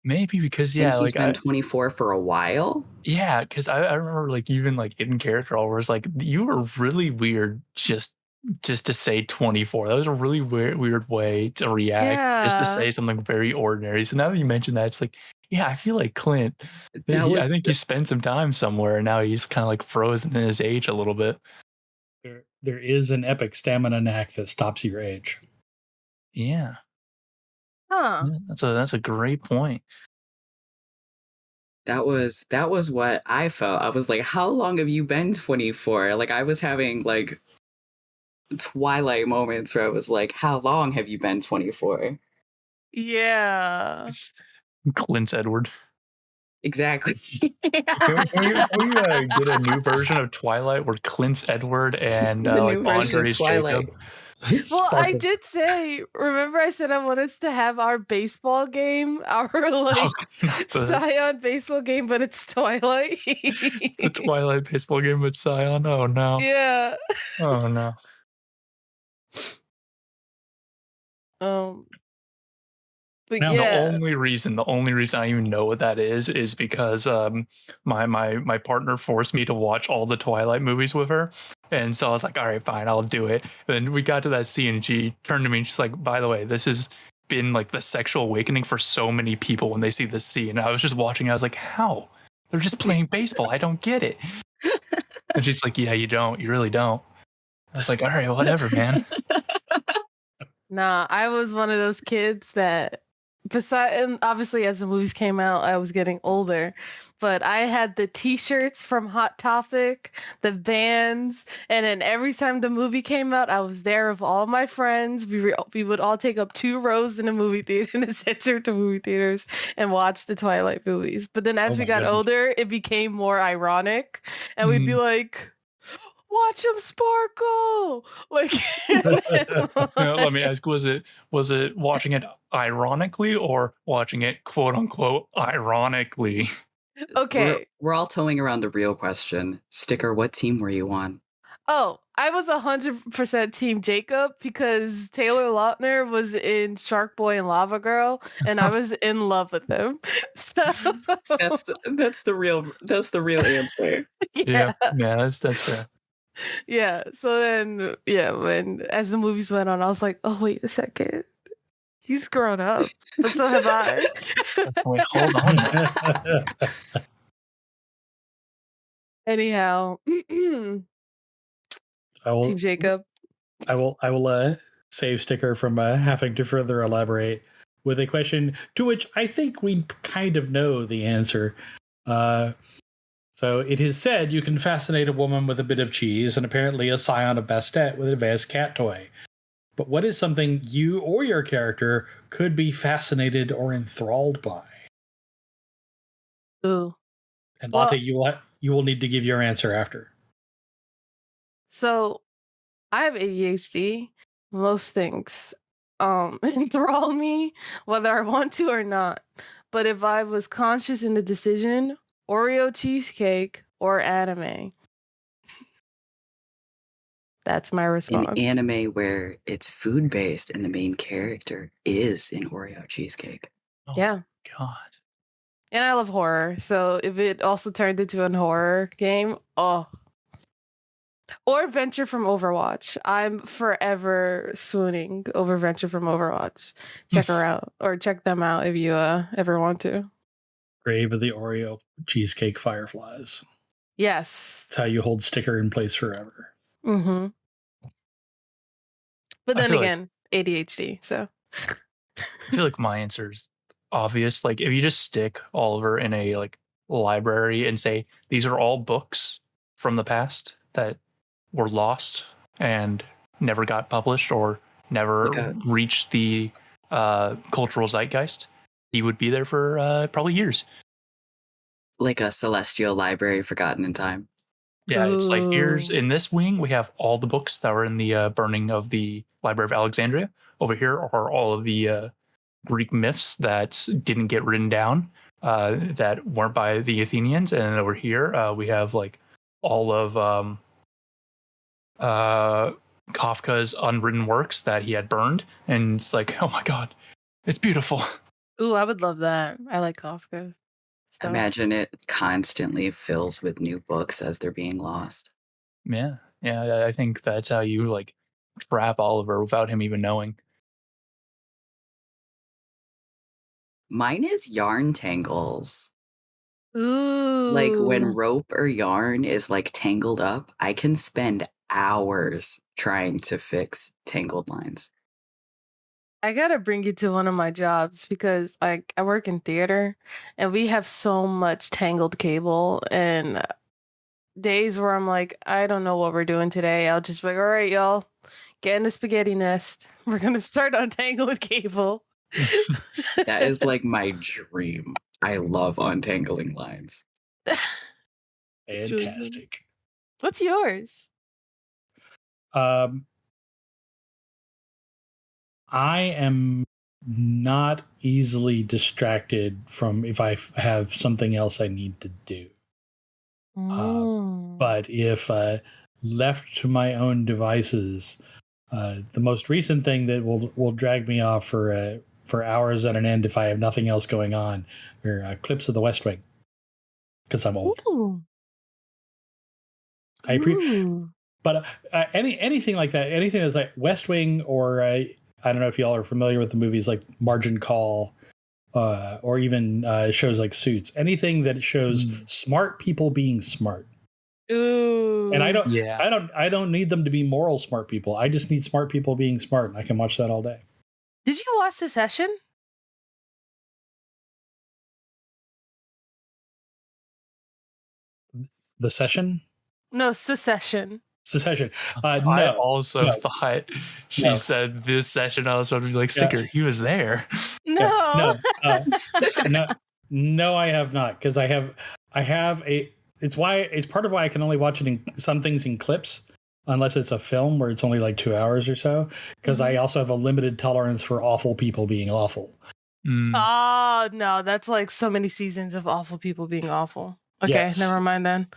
maybe because And he's been 24 for a while? Yeah, because I remember like even like in character all was like you were really weird just to say 24. That was a really weird way to react just to say something very ordinary. So now that you mention that, it's like, yeah, I feel like Clint. I think he spent some time somewhere and now he's kind of like frozen in his age a little bit. There is an epic stamina knack that stops your age. Yeah. Huh. That's a great point. That was what I felt. I was like, how long have you been 24? Like I was having like Twilight moments where I was like, how long have you been 24? Yeah. Clint's Edward. Exactly. Can we get a new version of Twilight where Clint's Edward and the like new version of Andre's Twilight. Jacob? Well, I did say, remember I said I want us to have our baseball game, our like Scion baseball game, but it's Twilight. It's the Twilight baseball game with Scion. Oh no. Yeah. Oh no. But now, yeah. the only reason I even know what that is because my partner forced me to watch all the Twilight movies with her. And so I was like, all right, fine, I'll do it. And then we got to that scene and she turned to me and she's like, by the way, this has been like the sexual awakening for so many people when they see this scene. And I was just watching, I was like, how? They're just playing baseball. I don't get it. And she's like, yeah, you don't. You really don't. I was like, all right, whatever, man. Nah, I was one of those kids that and obviously as the movies came out, I was getting older, but I had the t-shirts from Hot Topic, the bands, and then every time the movie came out, I was there with all my friends. We would all take up 2 rows in a movie theater in the center to movie theaters and watch the Twilight movies. But then as we got older, it became more ironic, and we'd be like, watch him sparkle. Like, let me ask, was it watching it ironically or watching it quote unquote ironically? Okay. We're all towing around the real question. Sticker, what team were you on? Oh, I was 100% Team Jacob because Taylor Lautner was in Shark Boy and Lava Girl, and I was in love with him. So that's the real answer. Yeah, that's fair. Yeah. So then, when as the movies went on, I was like, oh wait a second, he's grown up, but so have I. Wait, hold on. Anyhow, Team Jacob. I will save Sticker from having to further elaborate with a question to which I think we kind of know the answer. So it is said you can fascinate a woman with a bit of cheese and apparently a scion of Bastet with an advanced cat toy. But what is something you or your character could be fascinated or enthralled by? Ooh. And Latte, you will need to give your answer after. So I have ADHD. Most things enthrall me, whether I want to or not. But if I was conscious in the decision, Oreo cheesecake or anime. That's my response. An anime where it's food based and the main character is an Oreo cheesecake. Oh, yeah. God. And I love horror. So if it also turned into a horror game, or Venture from Overwatch. I'm forever swooning over Venture from Overwatch. Check her out, or check them out if you ever want to. Grave of the Oreo cheesecake fireflies. Yes. It's how you hold Sticker in place forever. Mm-hmm. But then again, ADHD, so. I feel like my answer is obvious. Like if you just stick Oliver in a like library and say, these are all books from the past that were lost and never got published or never Okay. reached the cultural zeitgeist, he would be there for probably years. Like a celestial library forgotten in time. Yeah, it's like here's Ooh. in this wing we have all the books that were in the burning of the Library of Alexandria. Over here are all of the Greek myths that didn't get written down, that weren't by the Athenians, and then over here we have like all of Kafka's unwritten works that he had burned, and it's like, oh my god, it's beautiful. Ooh, I would love that. I like Kafka stuff. Imagine it constantly fills with new books as they're being lost. Yeah, I think that's how you like trap Oliver without him even knowing. Mine is yarn tangles. Ooh. Like when rope or yarn is like tangled up, I can spend hours trying to fix tangled lines. I gotta bring you to one of my jobs because like I work in theater and we have so much tangled cable and days where I'm like, I don't know what we're doing today. I'll just be like, all right, y'all, get in the spaghetti nest. We're gonna start untangling cable. That is like my dream. I love untangling lines. Fantastic. What's yours? I am not easily distracted from if I have something else I need to do. But if left to my own devices, the most recent thing that will drag me off for hours at an end if I have nothing else going on are clips of The West Wing, because I'm old. Ooh. But anything like that, anything that's like West Wing, or I don't know if y'all are familiar with the movies like Margin Call, or even shows like Suits. Anything that shows smart people being smart. Ooh. And Yeah. I don't need them to be moral smart people. I just need smart people being smart, and I can watch that all day. Did you watch Succession? The Session? No, Secession. Secession. I No. also No. thought she No. said this session. I was about to be like, Sticker, he was there. No. No, I have not, because I have a. It's part of why I can only watch it in some things in clips, unless it's a film where it's only like 2 hours or so. Because I also have a limited tolerance for awful people being awful. Oh no, that's like so many seasons of awful people being awful. Okay, Yes. never mind then.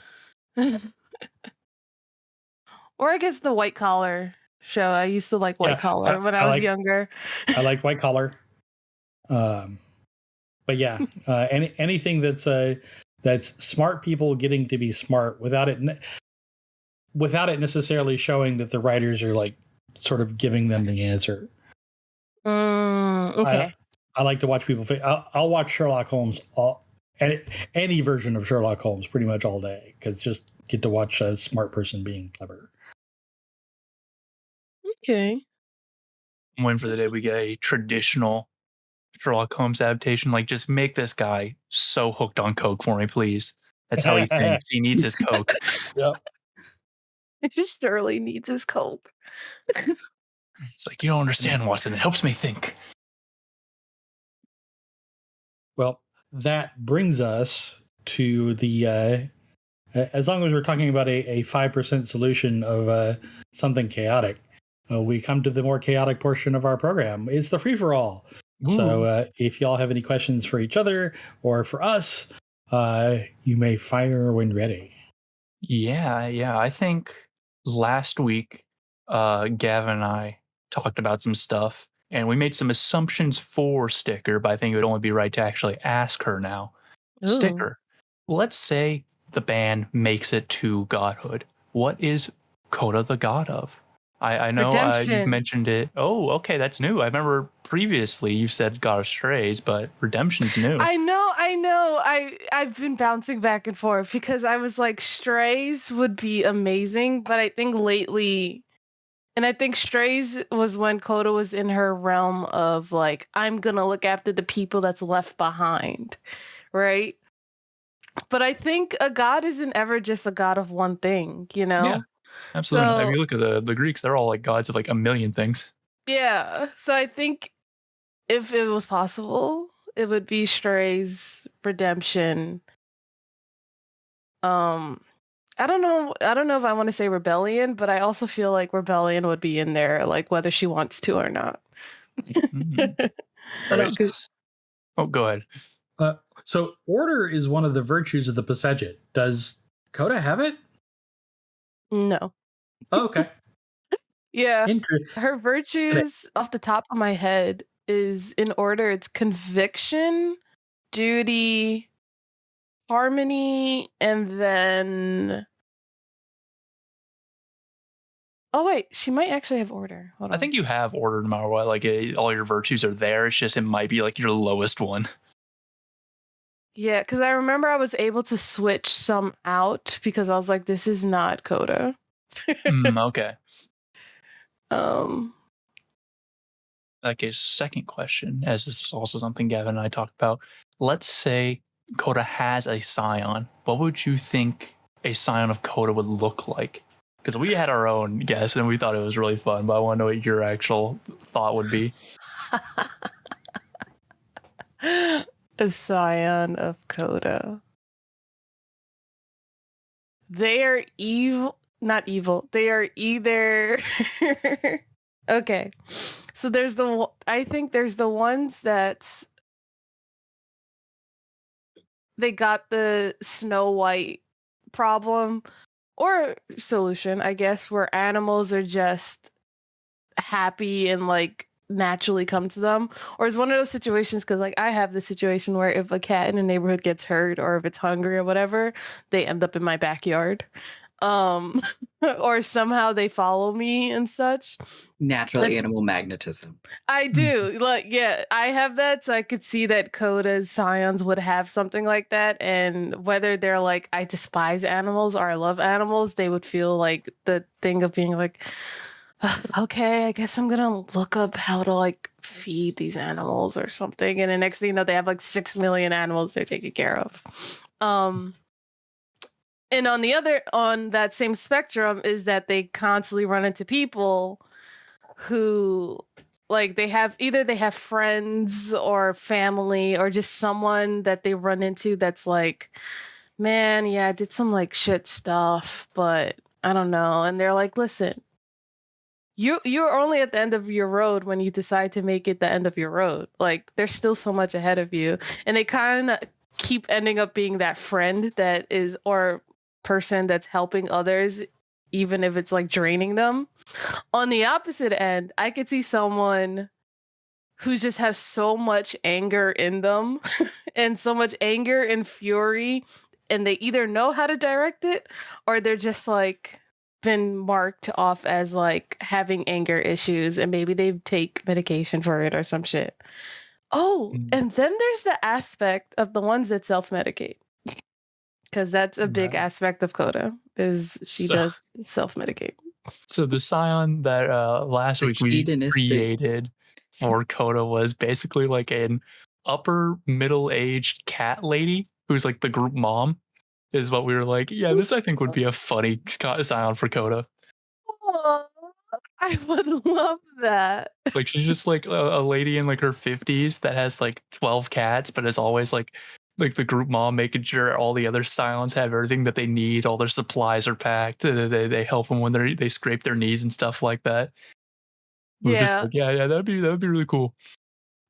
Or I guess the White Collar show. I used to like White Collar when I was younger. I like White Collar. But yeah, anything that's smart people getting to be smart without it necessarily showing that the writers are like sort of giving them the answer. Okay. I like to watch people. I'll watch Sherlock Holmes, any version of Sherlock Holmes, pretty much all day, because just get to watch a smart person being clever. Okay. I'm waiting for the day we get a traditional Sherlock Holmes adaptation. Like, just make this guy so hooked on Coke for me, please. That's how he thinks. He needs his Coke. Yep. It just surely needs his Coke. It's like, you don't understand, Watson. It helps me think. Well, that brings us to the. As long as we're talking about a 5% solution of something chaotic, we come to the more chaotic portion of our program. It's the free for all. So if y'all have any questions for each other or for us, you may fire when ready. Yeah. I think last week, Gavin and I talked about some stuff, and we made some assumptions for Sticker, but I think it would only be right to actually ask her now. Ooh. Sticker, let's say the band makes it to godhood. What is Coda the god of? I know you've mentioned it. Oh, okay, that's new. I remember previously you said God of Strays, but Redemption's new. I know. I've been bouncing back and forth because I was like, Strays would be amazing, but I think lately, and I think Strays was when Coda was in her realm of like, I'm gonna look after the people that's left behind, right? But I think a god isn't ever just a god of one thing, you know? Yeah, absolutely. So, I mean, look at the Greeks; they're all like gods of like a million things. Yeah. So I think if it was possible, it would be Stray's redemption. I don't know. I don't know if I want to say rebellion, but I also feel like rebellion would be in there, like whether she wants to or not. All right. 'Cause- Oh, go ahead. So order is one of the virtues of the Pasejet. Does Coda have it? no. Oh, okay. Yeah. Interesting. Her virtues off the top of my head is in order. It's conviction, duty, harmony, and then oh wait, she might actually have order. Hold on. I think you have order no matter what. Like all your virtues are there. It's just it might be like your lowest one. Yeah, because I remember I was able to switch some out because I was like, this is not Coda. Okay. Um Okay, second question, as this is also something Gavin and I talked about. Let's say Coda has a scion. What would you think a scion of Coda would look like? Because we had our own guess and we thought it was really fun, but I want to know what your actual thought would be. a scion of Coda. They are evil, not evil. They are either okay. So there's I think there's the ones that they got the Snow White problem or solution, I guess, where animals are just happy and like naturally come to them. Or it's one of those situations because like I have the situation where if a cat in the neighborhood gets hurt or if it's hungry or whatever, they end up in my backyard. Um or somehow they follow me and such. Natural animal magnetism. I do. Like, yeah, I have that. So I could see that Coda's scions would have something like that. And whether they're like, I despise animals or I love animals, they would feel like the thing of being like, okay, I guess I'm gonna look up how to like feed these animals or something. And the next thing you know, they have like 6 million animals they're taking care of. And on that same spectrum is that they constantly run into people who like they have friends or family or just someone that they run into that's like, man, yeah, I did some like shit stuff, but I don't know. And they're like, listen, you're only at the end of your road when you decide to make it the end of your road. Like there's still so much ahead of you. And they kind of keep ending up being that friend that is or person that's helping others even if it's like draining them. On the opposite end, I could see someone who just has so much anger in them and so much anger and fury, and they either know how to direct it or they're just like been marked off as like having anger issues and maybe they take medication for it or some shit. Oh, and then there's the aspect of the ones that self-medicate. Because that's a big aspect of Coda is she does self-medicate. So the scion that last week we created for Coda was basically like an upper middle-aged cat lady who's like the group mom is what we were like, yeah, this I think would be a funny scion for Coda. Aww, I would love that. Like she's just like a lady in like her 50s that has like 12 cats, but is always like the group mom making sure all the other scions have everything that they need, all their supplies are packed. They help them when they scrape their knees and stuff like that. We're just like, yeah, that'd be really cool.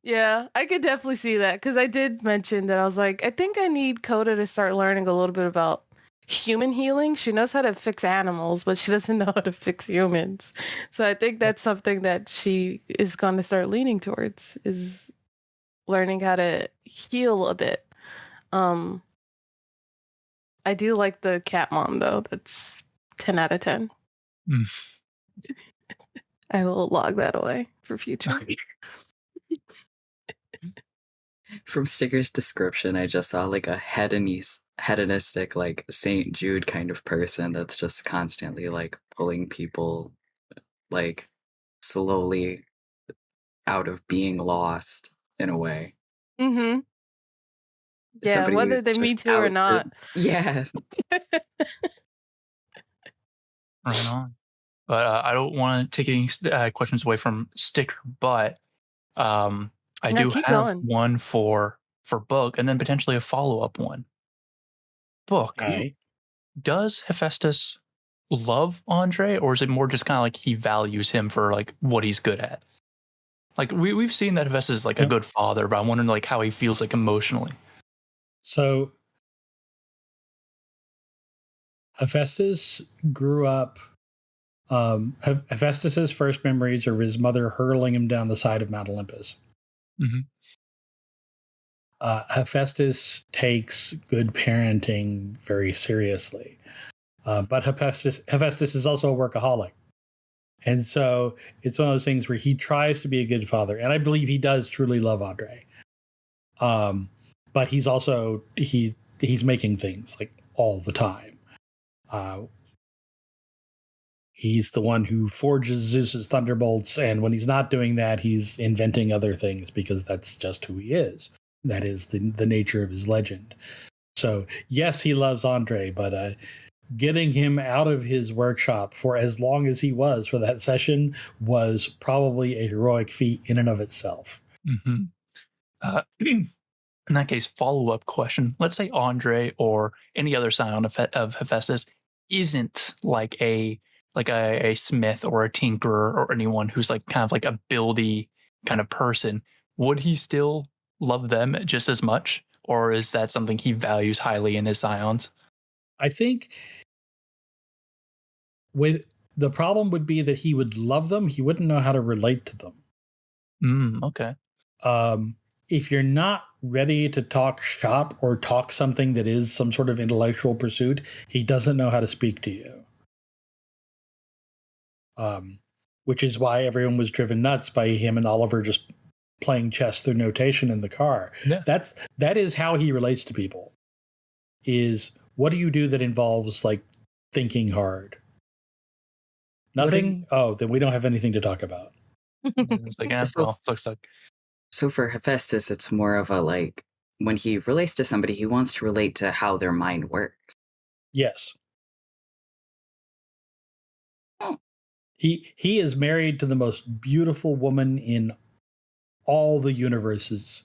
Yeah, I could definitely see that because I did mention that I was like, I think I need Coda to start learning a little bit about human healing. She knows how to fix animals, but she doesn't know how to fix humans. So I think that's something that she is going to start leaning towards is learning how to heal a bit. I do like the cat mom though. That's 10 out of 10. I will log that away for future. From Sticker's description, I just saw like a hedonistic, like St. Jude kind of person that's just constantly like pulling people like slowly out of being lost in a way. Mm-hmm. Yeah, Somebody whether they Me Too or not. Yeah. Right on. But I don't want to take any questions away from Sticker, but I No, do keep have going. one for Book, and then potentially a follow-up one. Book, Right. does Hephaestus love Andre, or is it more just kind of like he values him for like what he's good at? Like we've seen that Hephaestus is like a good father, but I'm wondering like how he feels like emotionally. So Hephaestus grew up. Hephaestus's first memories are of his mother hurling him down the side of Mount Olympus. Mm-hmm. Hephaestus takes good parenting very seriously, but Hephaestus is also a workaholic, and so it's one of those things where he tries to be a good father, and I believe he does truly love Andre. But he's also he's making things like all the time. Uh, He's the one who forges Zeus's thunderbolts, and when he's not doing that, he's inventing other things because that's just who he is. That is the nature of his legend. So, yes, he loves Andre, but getting him out of his workshop for as long as he was for that session was probably a heroic feat in and of itself. Mm-hmm. In that case, follow-up question. Let's say Andre or any other scion of Hephaestus isn't like a smith or a tinkerer or anyone who's like kind of like a buildy kind of person. Would he still love them just as much, or is that something he values highly in his scions? I think with the problem would be that he would love them, he wouldn't know how to relate to them. Okay. If you're not ready to talk shop or talk something that is some sort of intellectual pursuit, he doesn't know how to speak to you. Which is why everyone was driven nuts by him and Oliver just playing chess through notation in the car. Yeah. That is how he relates to people. Is what do you do that involves like thinking hard? Nothing? Oh, then we don't have anything to talk about. It's like, looks like. So for Hephaestus, it's more of a like when he relates to somebody, he wants to relate to how their mind works. Yes. Oh. He is married to the most beautiful woman in all the universes,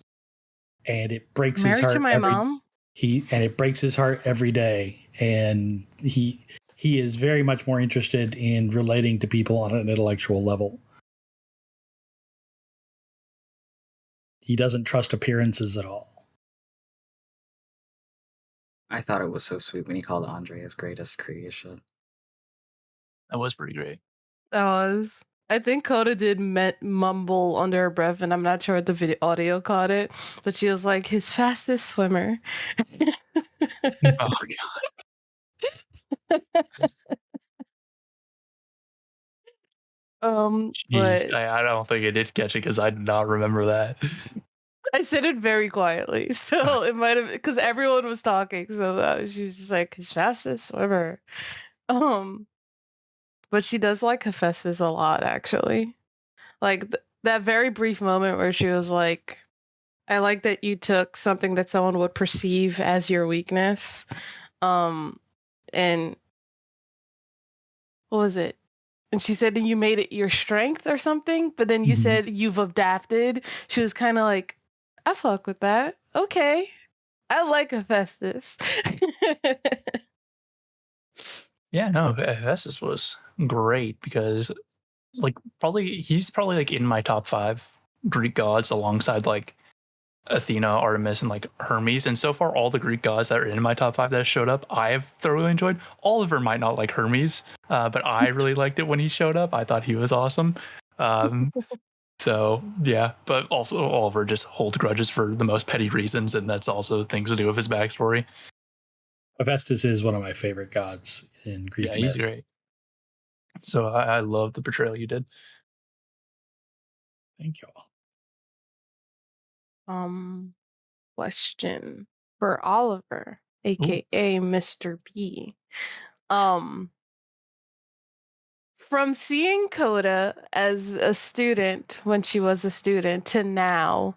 and it breaks his Married heart to my mom. it breaks his heart every day, and he is very much more interested in relating to people on an intellectual level. He doesn't trust appearances at all. I thought it was so sweet when he called Andre his greatest creation. That was pretty great. That was. I think Coda did mumble under her breath, and I'm not sure if the video audio caught it, but she was like, his fastest swimmer. Oh god. Jeez, But I don't think I did catch it because I did not remember that. I said it very quietly, so it might have because everyone was talking. So she was just like his fastest swimmer. But she does like Hephaestus a lot, actually. Like that very brief moment where she was like, "I like that you took something that someone would perceive as your weakness, and what was it?" And she said, "You made it your strength or something." But then you said you've adapted. She was kind of like, "I fuck with that. Okay, I like Hephaestus." Yeah, no, Hephaestus was great because, like, he's probably like in my top 5 Greek gods alongside like Athena, Artemis, and like Hermes. And so far, all the Greek gods that are in my top 5 that showed up, I have thoroughly enjoyed. Oliver might not like Hermes, but I really liked it when he showed up. I thought he was awesome. So yeah, but also Oliver just holds grudges for the most petty reasons, and that's also things to do with his backstory. Hephaestus is one of my favorite gods in Greek myth. He's great. So I love the portrayal you did. Thank you. Question for Oliver, aka Mr. B. From seeing Coda as a student when she was a student to now,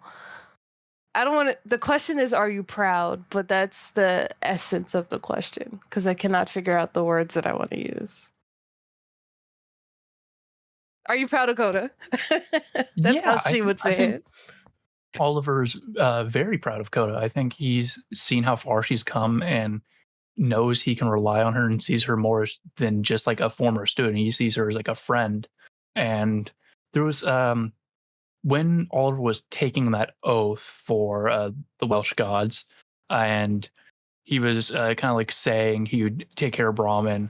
I don't want to. The question is, are you proud? But that's the essence of the question because I cannot figure out the words that I want to use. Are you proud of Coda? That's how Yeah, she would I say think it. Oliver's very proud of Coda. I think he's seen how far she's come and knows he can rely on her and sees her more than just like a former student. He sees her as like a friend. And there was when Oliver was taking that oath for the Welsh gods, and he was kind of like saying he would take care of Brahmin,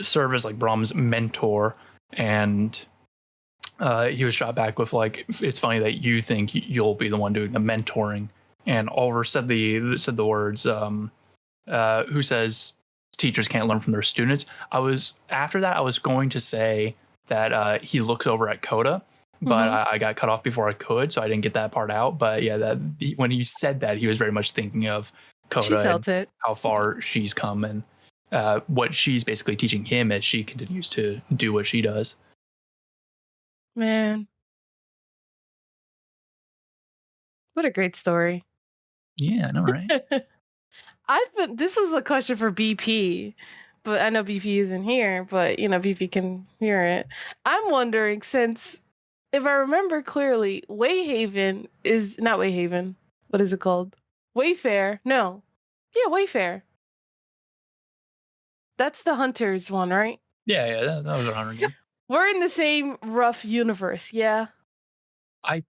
serve as like Brahm's mentor, and he was shot back with like, "It's funny that you think you'll be the one doing the mentoring." And Oliver said the words, "Who says teachers can't learn from their students?" I was after that. I was going to say that he looks over at Coda, but Mhm. I got cut off before I could, so I didn't get that part out. But yeah, when he said that, he was very much thinking of She Coda and felt it. how far she's come and what she's basically teaching him as she continues to do what she does. Man, what a great story. Yeah, I know, right? This was a question for BP, but I know BP isn't here, but BP can hear it. I'm wondering, since if I remember clearly, Wayhaven is not Wayhaven. What is it called? Wayfair. No. Yeah, Wayfair. That's the Hunters one, right? Yeah, that was a hunter game. We're in the same rough universe, yeah. I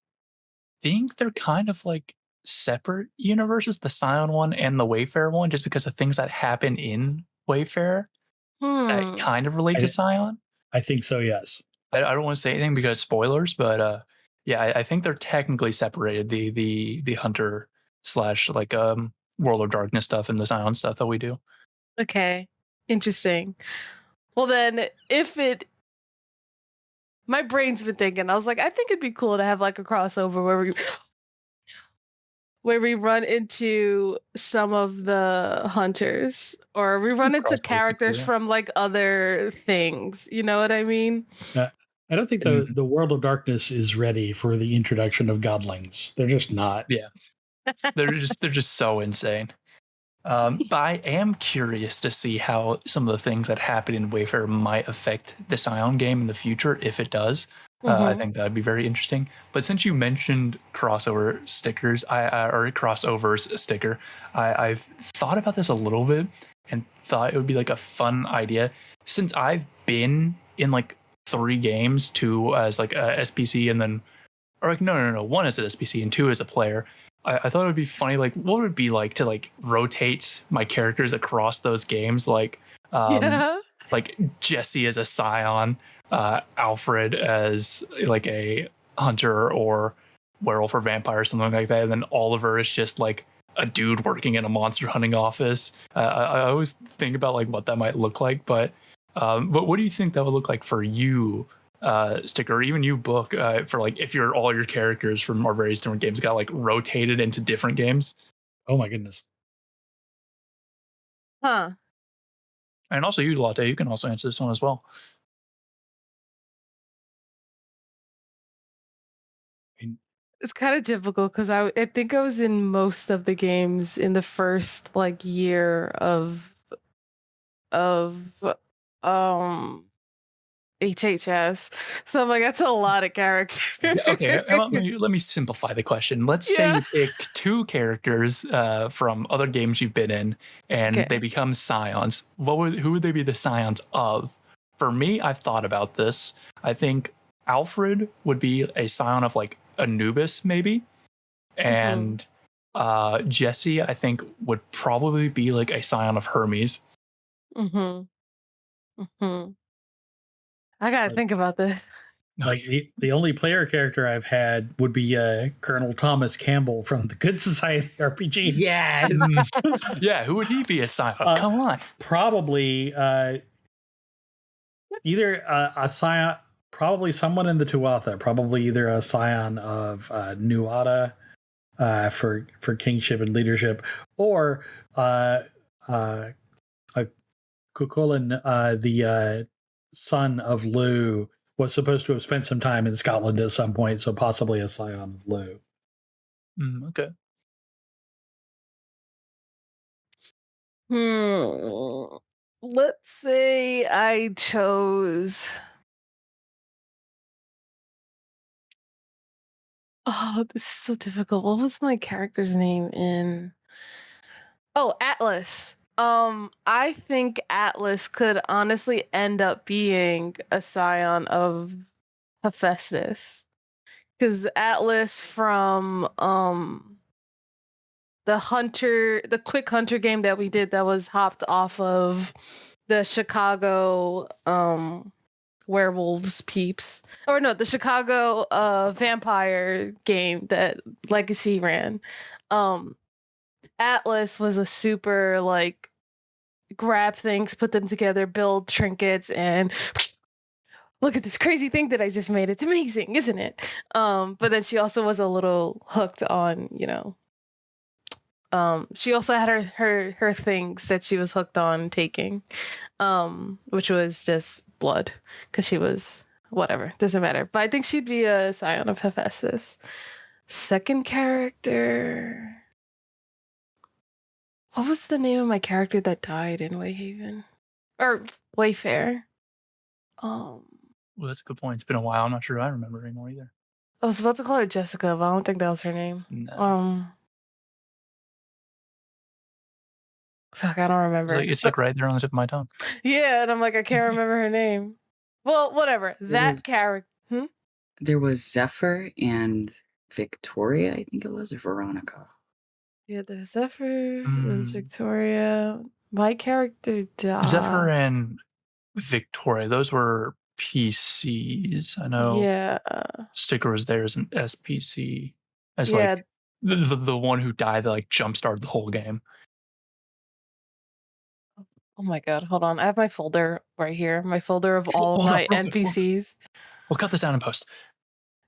think they're kind of like separate universes, the Scion one and the Wayfair one, just because of things that happen in Wayfair that Hmm. kind of relate to I, Scion. I think so, yes. I don't want to say anything because spoilers, but yeah, I think they're technically separated. The Hunter slash like World of Darkness stuff and the Scion stuff that we do. Okay. Interesting. Well then, if it my brain's been thinking, I was like, I think it'd be cool to have like a crossover where we run into some of the hunters or we run into Crossover would be cool, characters yeah. from like other things. You know what I mean? Uh, I don't think And the World of Darkness is ready for the introduction of godlings. They're just not. yeah, they're just so insane. But I am curious to see how some of the things that happen in Wayfair might affect the Scion game in the future, if it does. I Mm-hmm. think that'd be very interesting. But since you mentioned crossover stickers, or crossovers sticker, I've thought about this a little bit and thought it would be like a fun idea. Since I've been in like 3 games, 2 as like a SPC and then or like no, one as an SPC and 2 as a player. I thought it would be funny, like what would it be like to like rotate my characters across those games, Yeah. like Jesse as a Scion, Alfred as like a hunter or werewolf or vampire or something like that, and then Oliver is just like a dude working in a monster hunting office. I always think about like what that might look like, but what do you think that would look like for you, Sticker, or even you, Book, for like if all your characters from our various different games got like rotated into different games? Oh my goodness. Huh. And also you, Latte, you can also answer this one as well. I mean, It's kind of difficult because I think I was in most of the games in the first like year of um HHS. So I'm like, that's a lot of characters. Okay, how about let me simplify the question. Let's say Yeah. you pick 2 characters from other games you've been in, and they Okay. become Scions. Who would they be the Scions of? For me, I've thought about this. I think Alfred would be a Scion of like Anubis, maybe, Mm-hmm. and Jesse, I think, would probably be like a Scion of Hermes. Mm-hmm. Mm-hmm. I gotta like think about this. like the only player character I've had would be Colonel Thomas Campbell from the Good Society RPG. Yes. Mm, yeah, who would he be a Scion of? uh, Come on. Probably either a scion, probably someone in the Tuatha, probably either a scion of Nuada for kingship and leadership, or a Cuchulainn, the son of Lu, was supposed to have spent some time in Scotland at some point, so possibly a scion of Lu. Okay. Hmm. Let's say I chose Oh, this is so difficult. What was my character's name in? Oh, Atlas. I think Atlas could honestly end up being a scion of Hephaestus. Because Atlas from the quick hunter game that we did that was hopped off of the Chicago werewolves peeps. Or no, the Chicago vampire game that Legacy ran. Atlas was a super like grab things, put them together, build trinkets, and look at this crazy thing that I just made. It's amazing, isn't it? But then she also was a little hooked on, she also had her things that she was hooked on taking, which was just blood, because she was whatever, doesn't matter. But I think she'd be a scion of Hephaestus. Second character. What was the name of my character that died in Wayhaven? Or Wayfair? Well, that's a good point. It's been a while. I'm not sure I remember anymore either. I was about to call her Jessica, but I don't think that was her name. No. Fuck, I don't remember. It's like right there on the tip of my tongue. Yeah, and I'm like, I can't remember her name. Well, whatever. That character. There was Zephyr and Victoria, I think it was, or Veronica. Yeah, there's Zephyr, there's Victoria. My character died. Zephyr and Victoria, those were PCs. I know. Yeah. Sticker was there as an SPC, as like the one who died that like jump started the whole game. Oh my god, hold on. I have my folder right here. My folder of all of my NPCs. We'll cut this out in post.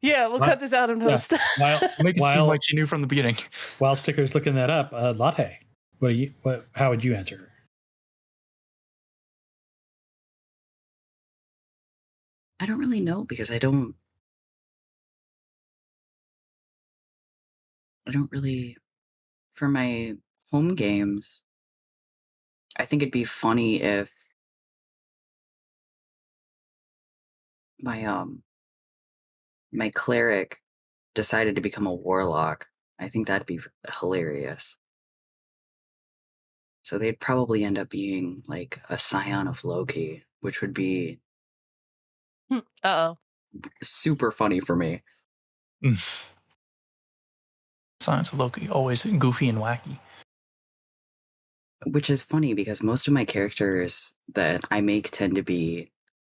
Yeah, we'll cut this out in post. We'll make it seem like she knew from the beginning. While Sticker's looking that up, Latte, how would you answer? I don't really know because I don't really, for my home games, I think it'd be funny if my cleric decided to become a warlock. I think that'd be hilarious. So they'd probably end up being like a scion of Loki, which would be super funny for me. Science of Loki, always goofy and wacky. Which is funny because most of my characters that I make tend to be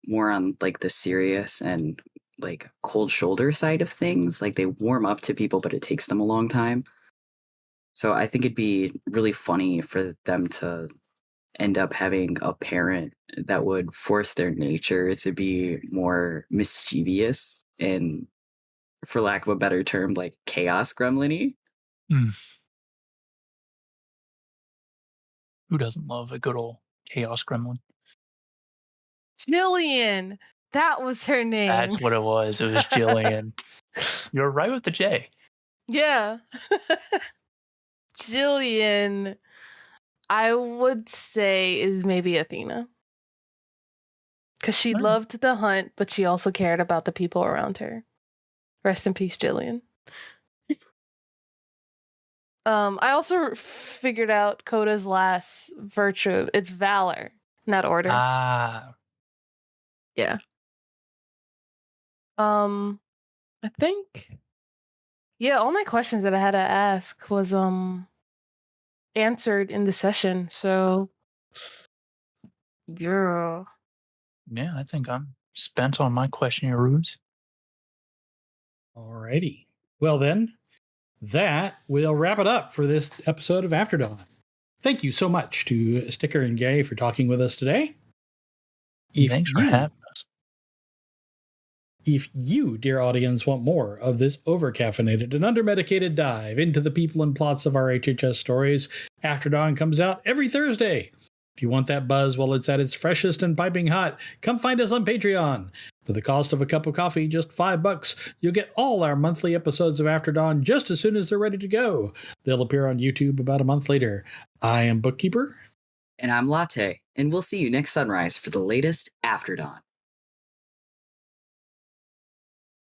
more on like the serious and like cold shoulder side of things. Like they warm up to people, but it takes them a long time. So I think it'd be really funny for them to end up having a parent that would force their nature to be more mischievous and, for lack of a better term, like chaos gremlin-y. Who doesn't love a good old chaos gremlin? Jillian. That was her name. That's what it was. It was Jillian. You're right with the J. Yeah. Jillian, I would say, is maybe Athena. Because she loved the hunt, but she also cared about the people around her. Rest in peace, Jillian. I also figured out Coda's last virtue. It's valor, not order. Yeah. I think, all my questions that I had to ask was answered in the session. So, yeah, I think I'm spent on my questionnaires. Alrighty. Well then, that will wrap it up for this episode of After Dawn. Thank you so much to Sticker and Gary for talking with us today. Thanks for having us. If you, dear audience, want more of this over-caffeinated and under-medicated dive into the people and plots of our HHS stories, After Dawn comes out every Thursday. If you want that buzz while it's at its freshest and piping hot, come find us on Patreon. For the cost of a cup of coffee, just $5, you'll get all our monthly episodes of After Dawn just as soon as they're ready to go. They'll appear on YouTube about a month later. I am Bookkeeper. And I'm Latte, and we'll see you next sunrise for the latest After Dawn.